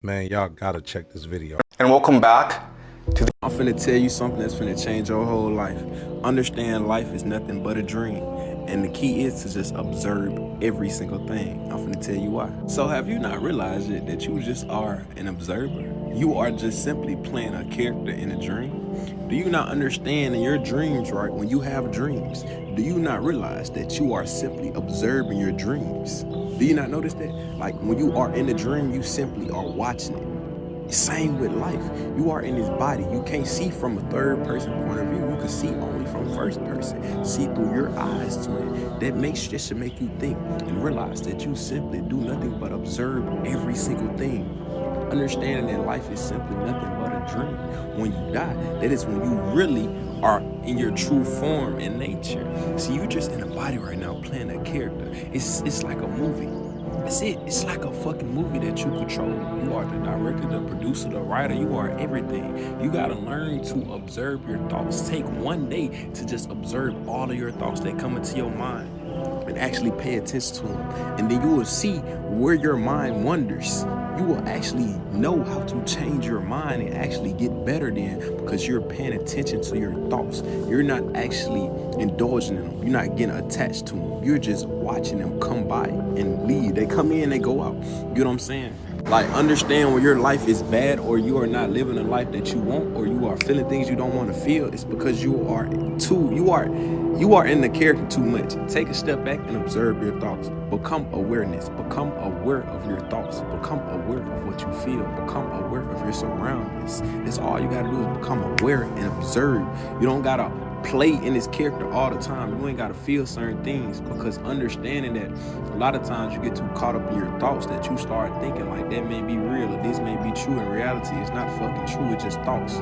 Man, y'all gotta check this video.
And welcome back to the—
I'm finna tell you something that's finna change your whole life. Understand life is nothing but a dream. And the key is to just observe every single thing. I'm finna tell you why. So have you not realized it, that you just are an observer? You are just simply playing a character in a dream. Do you not understand in your dreams, right? When you have dreams, do you not realize that you are simply observing your dreams? Do you not notice that? Like when you are in a dream, you simply are watching it. Same with life. You are in this body. You can't see from a third person point of view. You can see only from first person. See through your eyes to it. That should make you think and realize that you simply do nothing but observe every single thing. Understanding that life is simply nothing but a dream. When you die, that is when you really are in your true form and nature. See, you just in a body right now playing a character. It's like a movie. That's it. It's like a fucking movie that you control. You are the director, the producer, the writer. You are everything. You gotta learn to observe your thoughts. Take one day to just observe all of your thoughts that come into your mind and actually pay attention to them. And then you will see where your mind wanders. You will actually know how to change your mind and actually get better then, because you're paying attention to your thoughts. You're not actually indulging in them. You're not getting attached to them. You're just watching them come by and leave. They come in, they go out. You know what I'm saying? Like, understand when your life is bad or you are not living the life that you want, or you are feeling things you don't want to feel. It's because you are in the character too much. Take a step back and observe your thoughts. Become awareness. Become aware of your thoughts. Become aware of what you feel. Become aware of your surroundings. That's all you gotta do is become aware and observe. You don't gotta play in this character all the time. You ain't gotta feel certain things, because understanding that a lot of times you get too caught up in your thoughts that you start thinking like that may be real or this may be true. In reality, it's not fucking true. It's just thoughts.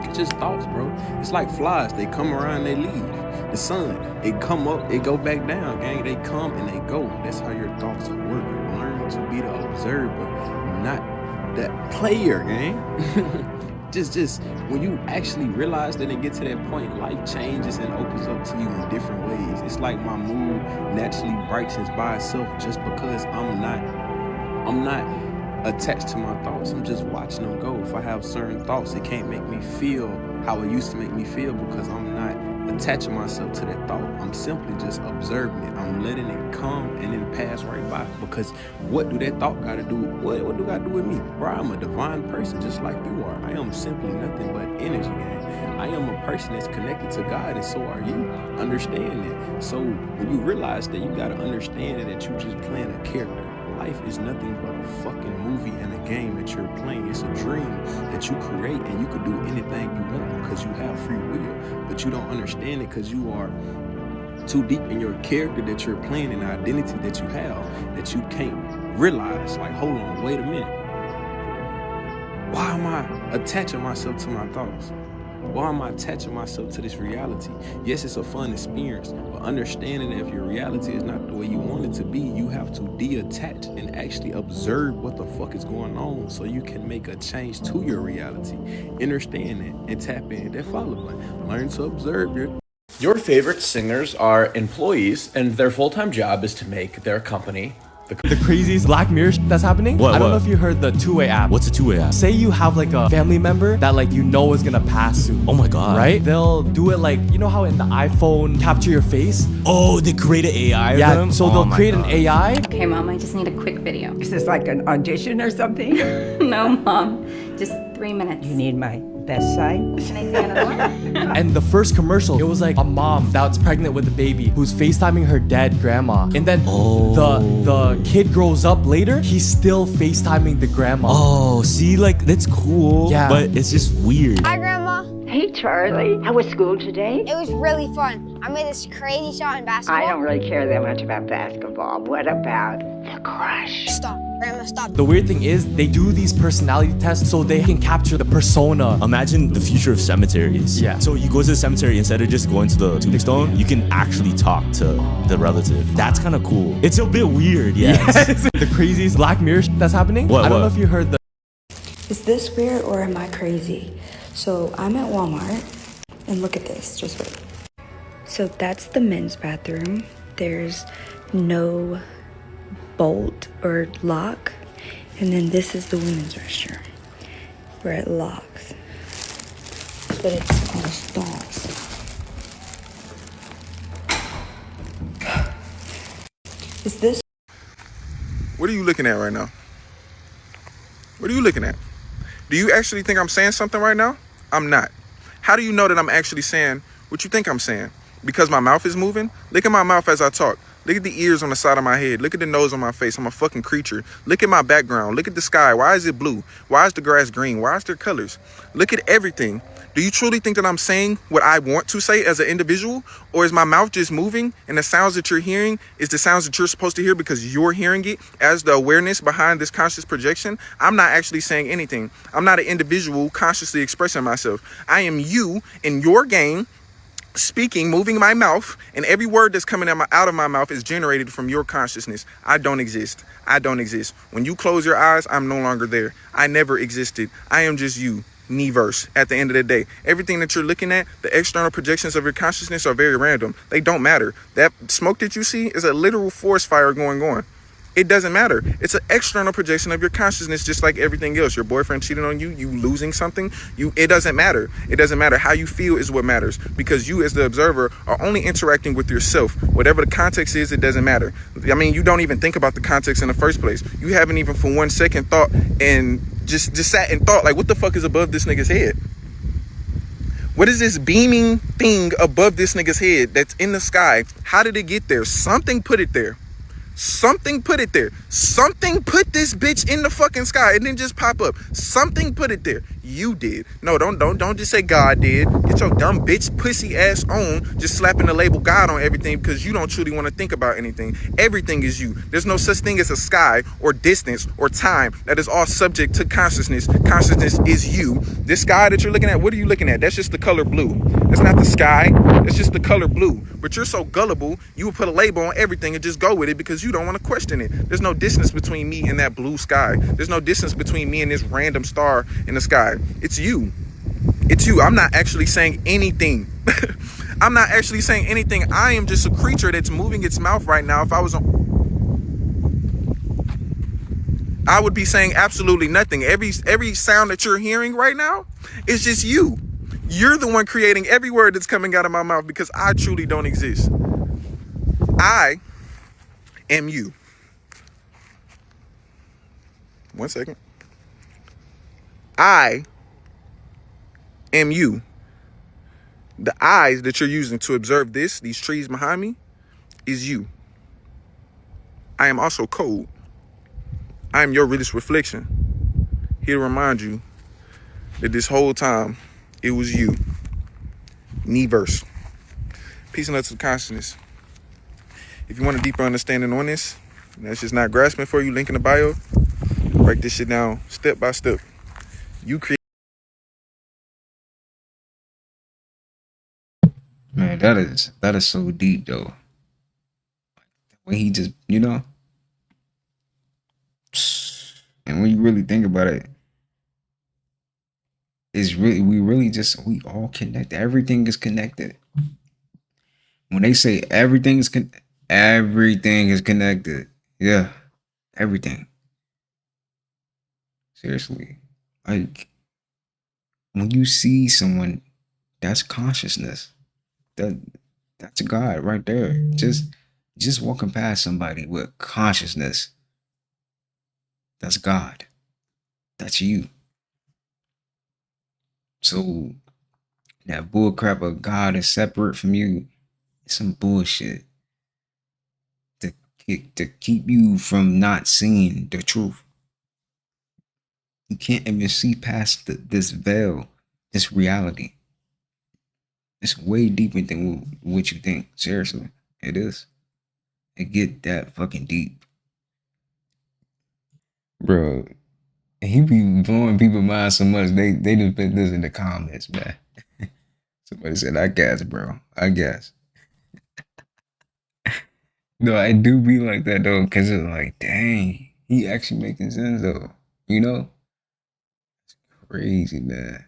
It's just thoughts, bro. It's like flies. They come around, they leave. The sun, it come up, it go back down, gang. They come and they go. That's how your thoughts work. Learn to be the observer, not that player, gang. Just when you actually realize that and get to that point, life changes and opens up to you in different ways. It's like my mood naturally brightens by itself just because I'm not attached to my thoughts. I'm just watching them go. If I have certain thoughts, it can't make me feel how it used to make me feel, because I'm not attaching myself to that thought. I'm simply just observing it. I'm letting it come and then pass right by. Because what do that thought gotta do? What do it gotta do with me? Bro, I'm a divine person just like you are. I am simply nothing but energy, man. I am a person that's connected to God, and so are you. Understand it. So when you realize that, you gotta understand that you're just playing a character. Life is nothing but a fucking movie and a game that you're playing. It's a dream that you create, and you can do anything you want because you have free will. But you don't understand it because you are too deep in your character that you're playing and the identity that you have, that you can't realize, like, hold on, wait a minute. Why am I attaching myself to my thoughts? Why am I attaching myself to this reality? Yes, it's a fun experience, but understanding that if your reality is not the way you want it to be, you have to detach and actually observe what the fuck is going on so you can make a change to your reality. Understand it and tap in that follow button. Learn to observe
Your favorite singers are employees, and their full-time job is to make their company
the craziest Black Mirror that's happening. I don't know if you heard the two-way app.
What's a two-way app?
Say you have like a family member that like you know is gonna pass soon.
Oh my god.
Right? They'll do it like, you know how in the iPhone capture your face?
Oh, they create an AI of them?
So they'll create an AI.
Okay, Mom, I just need a quick video.
Is this like an audition or something?
No, Mom, just 3 minutes.
You need my best side?
Can I say another one?
And the first commercial, it was like a mom that's pregnant with a baby who's FaceTiming her dead grandma. And then the kid grows up later, he's still FaceTiming the grandma.
Oh, see, like, that's cool.
Yeah.
But it's just weird.
Hi, Grandma.
Hey, Charlie. How was school today?
It was really fun. I made this crazy shot in basketball.
I don't really care that much about basketball. What about the crush?
Stop. Grandma, stop.
The weird thing is, they do these personality tests so they can capture the persona.
Imagine the future of cemeteries.
Yeah.
So you go to the cemetery, instead of just going to the tombstone, you can actually talk to the relative. That's kind of cool. It's a bit weird, yeah.
Yes. The craziest Black Mirror that's happening.
What,
I don't
what?
know if you heard the.
Is this weird or am I crazy? So I'm at Walmart and look at this, just wait. So that's the men's bathroom. There's no bolt or lock. And then this is the women's restroom where it locks. But it's on stalls. Is this?
What are you looking at right now? What are you looking at? Do you actually think I'm saying something right now? I'm not. How do you know that I'm actually saying what you think I'm saying? Because my mouth is moving? Look at my mouth as I talk. Look at the ears on the side of my head. Look at the nose on my face. I'm a fucking creature. Look at my background. Look at the sky. Why is it blue? Why is the grass green? Why is there colors? Look at everything. Do you truly think that I'm saying what I want to say as an individual? Or is my mouth just moving and the sounds that you're hearing is the sounds that you're supposed to hear because you're hearing it as the awareness behind this conscious projection? I'm not actually saying anything. I'm not an individual consciously expressing myself. I am you in your game, speaking, moving my mouth, and every word that's coming out of my mouth is generated from your consciousness. I don't exist. I don't exist. When you close your eyes, I'm no longer there. I never existed. I am just you. Me-verse. At the end of the day, everything that you're looking at, the external projections of your consciousness are very random. They don't matter. That smoke that you see is a literal forest fire going on. It doesn't matter. It's an external projection of your consciousness, just like everything else. Your boyfriend cheating on you, you losing something, it doesn't matter. It doesn't matter. How you feel is what matters, because you as the observer are only interacting with yourself. Whatever the context is, it doesn't matter. I mean, you don't even think about the context in the first place. You haven't even for 1 second thought and just sat and thought, like, what the fuck is above this nigga's head? What is this beaming thing above this nigga's head that's in the sky? How did it get there? Something put it there. Something put it there. Something put this bitch in the fucking sky. It didn't just pop up. Something put it there. You did. No, don't just say God did. Get your dumb bitch pussy ass on just slapping the label God on everything because you don't truly want to think about anything. Everything is you. There's no such thing as a sky or distance or time. That is all subject to consciousness. Consciousness is you. This sky that you're looking at, what are you looking at? That's just the color blue. That's not the sky. That's just the color blue. But you're so gullible, you will put a label on everything and just go with it because you don't want to question it. There's no distance between me and that blue sky. There's no distance between me and this random star in the sky. It's you. It's you. I'm not actually saying anything. I'm not actually saying anything. I am just a creature that's moving its mouth right now. If I was on, I would be saying absolutely nothing. Every sound that you're hearing right now is just you. You're the one creating every word that's coming out of my mouth because I truly don't exist. I am you. 1 second. I am you. The eyes that you're using to observe these trees behind me, is you. I am also cold. I am your realest reflection. Here to remind you that this whole time, it was you. Me-verse. Peace and love to the consciousness. If you want a deeper understanding on this, that's just not grasping for you, link in the bio. Break this shit down step by step. You create.
Man, that is so deep though. When he just, and when you really think about it, we all connect. Everything is connected. When they say everything is connected, yeah, everything. Seriously, like when you see someone, that's consciousness. That's God right there. Just walking past somebody with consciousness. That's God. That's you. So that bullcrap of God is separate from you, it's some bullshit to keep you from not seeing the truth. You can't even see past this veil, this reality. It's way deeper than what you think. Seriously, it is. It get that fucking deep. Bro, he be blowing people mind so much. They just put this in the comments, man. Somebody said, I guess, bro. I guess. No, I do be like that though, because it's like, dang, he actually making sense though. You know? Crazy, man.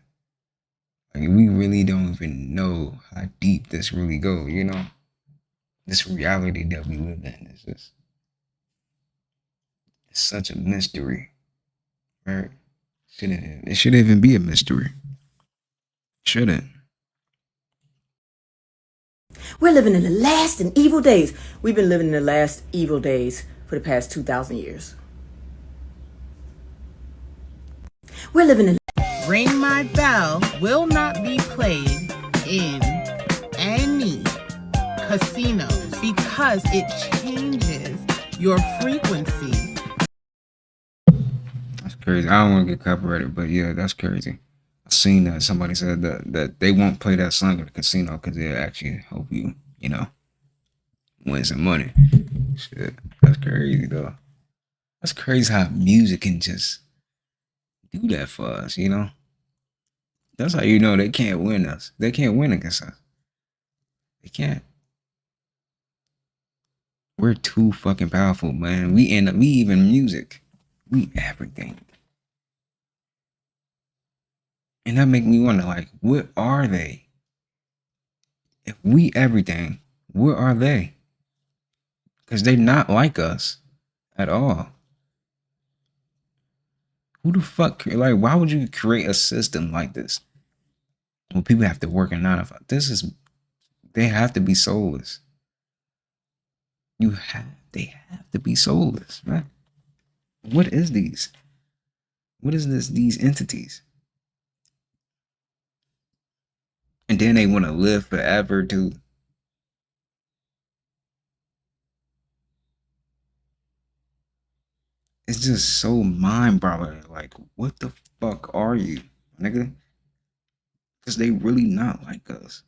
Like we really don't even know how deep this really go, you know? This reality that we live in is just it's such a mystery. Right? It shouldn't even be a mystery. Shouldn't.
We're living in the last and evil days. We've been living in the last evil days for the past 2,000 years. We're living in
Ring My Bell will not be played in any casinos because it changes your frequency.
That's crazy. I don't want to get copyrighted, but yeah, that's crazy. I seen that somebody said that they won't play that song at the casino because they'll actually help you, you know, win some money. Shit, that's crazy though. That's crazy how music can just do that for us, you know. That's how you know they can't win us. They can't win against us. They can't. We're too fucking powerful, man. We even music. We everything. And that make me wonder, like, what are they? If we everything, what are they? Because they're not like us at all. Who the fuck, like, why would you create a system like this? Well, people have to work in 9 to 5. They have to be soulless. They have to be soulless, right? What is these? What is these entities? And then they want to live forever too. It's just so mind-boggling. Like, what the fuck are you, nigga? Because they really not like us.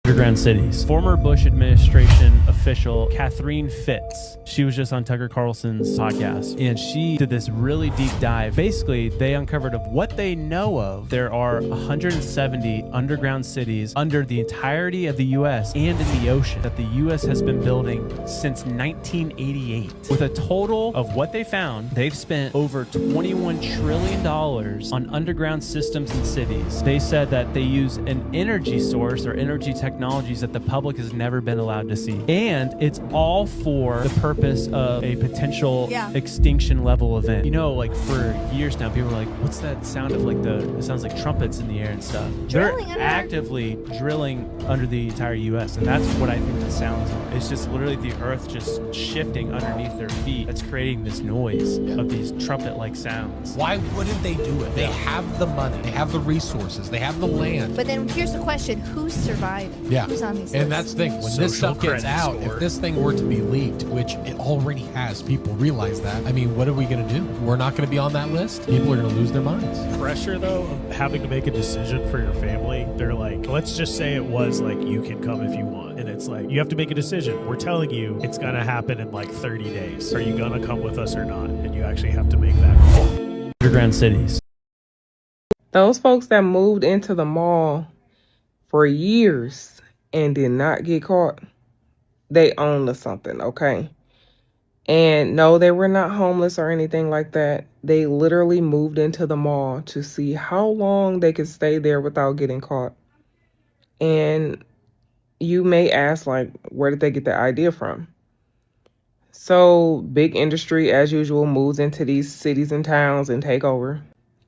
Underground cities. Former Bush administration official Catherine Fitz. She was just on Tucker Carlson's podcast, and she did this really deep dive. Basically, they uncovered of what they know of. There are 170 underground cities under the entirety of the U.S. and in the ocean that the U.S. has been building since 1988. With a total of what they found, they've spent over $21 trillion on underground systems and cities. They said that they use an energy source or energy technologies that the public has never been allowed to see. And it's all for the purpose of a potential extinction level event. You know, like for years now, people are like, what's that sound of like it sounds like trumpets in the air and stuff. They're actively drilling under the entire US. And that's what I think the sounds are. It's just literally the earth just shifting underneath their feet. That's creating this noise of these trumpet-like sounds.
Why wouldn't they do it? They have the money, they have the resources, they have the land.
But then here's the question, who's surviving?
Yeah,
who's on these
and
lists?
that's the thing. When this stuff gets out, if this thing were to be leaked, which it already has, people realize that. I mean, what are we going to do? We're not going to be on that list. People are going to lose their minds.
Pressure, though, of having to make a decision for your family. They're like, let's just say it was like, you can come if you want. And it's like, you have to make a decision. We're telling you it's going to happen in like 30 days. Are you going to come with us or not? And you actually have to make that call.
Underground cities.
Those folks that moved into the mall for years and did not get caught, they own to something, okay? And no, they were not homeless or anything like that. They literally moved into the mall to see how long they could stay there without getting caught. And you may ask, like, where did they get the idea from? So big industry, as usual, moves into these cities and towns and take over.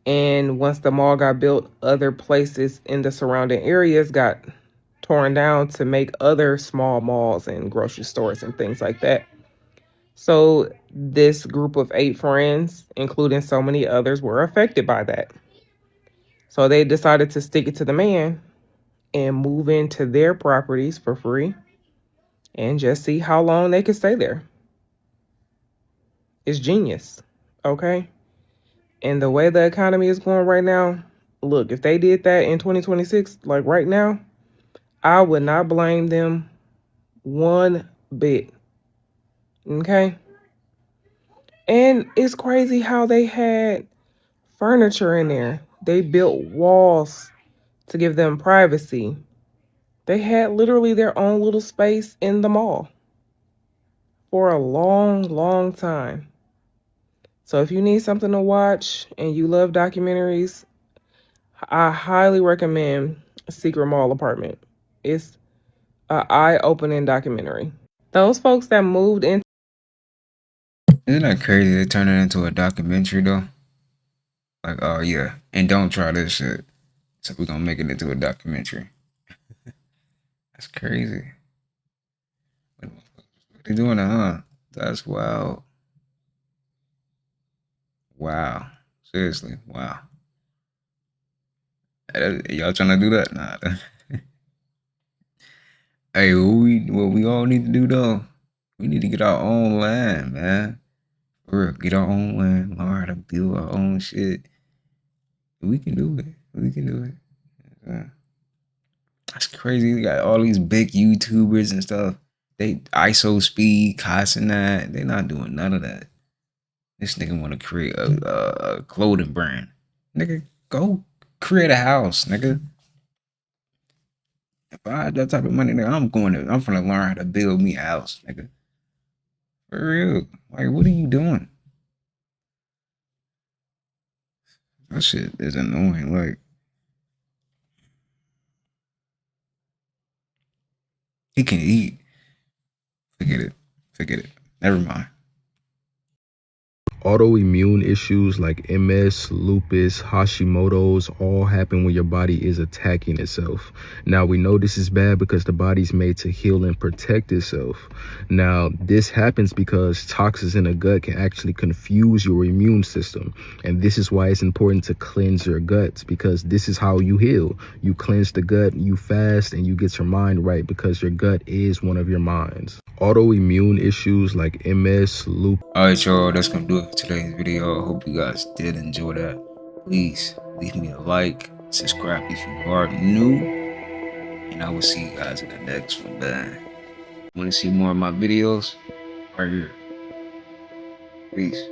And once the mall got built, other places in the surrounding areas got torn down to make other small malls and grocery stores and things like that. So this group of 8 friends, including so many others, were affected by that. So they decided to stick it to the man and move into their properties for free and just see how long they could stay there. It's genius, okay? And the way the economy is going right now, look, if they did that in 2026, like right now, I would not blame them one bit. Okay. And it's crazy how they had furniture in there. They built walls to give them privacy. They had literally their own little space in the mall for a long, long time. So if you need something to watch and you love documentaries, I highly recommend Secret Mall Apartment. It's an eye-opening documentary. Those folks that moved in.
Isn't that crazy? They turn it into a documentary though. Like, oh yeah, and don't try this shit. So we're gonna make it into a documentary. That's crazy. What they doing that, huh? That's wild. Wow. Seriously, wow. Y'all trying to do that? Nah. Hey, what we all need to do though, we need to get our own land, man. For real, get our own land, learn how to build our own shit. We can do it. We can do it. Yeah. That's crazy. We got all these big YouTubers and stuff. They ISO speed, cussing that. They not doing none of that. This nigga want to create a clothing brand. Nigga, go create a house, nigga. If I had that type of money, nigga, I'm gonna learn how to build me a house, nigga. For real. Like, what are you doing? That shit is annoying. Like, he can eat. Forget it. Forget it. Never mind.
Autoimmune issues like MS, lupus, Hashimoto's all happen when your body is attacking itself. Now, we know this is bad because the body's made to heal and protect itself. Now, this happens because toxins in the gut can actually confuse your immune system. And this is why it's important to cleanse your guts, because this is how you heal. You cleanse the gut, you fast, and you get your mind right, because your gut is one of your minds. Autoimmune issues like MS, lupus.
Alright, y'all, that's gonna do it for today's video. I hope you guys did enjoy that. Please leave me a like, subscribe if you are new, and I will see you guys in the next one. Want to see more of my videos? Right here. Peace.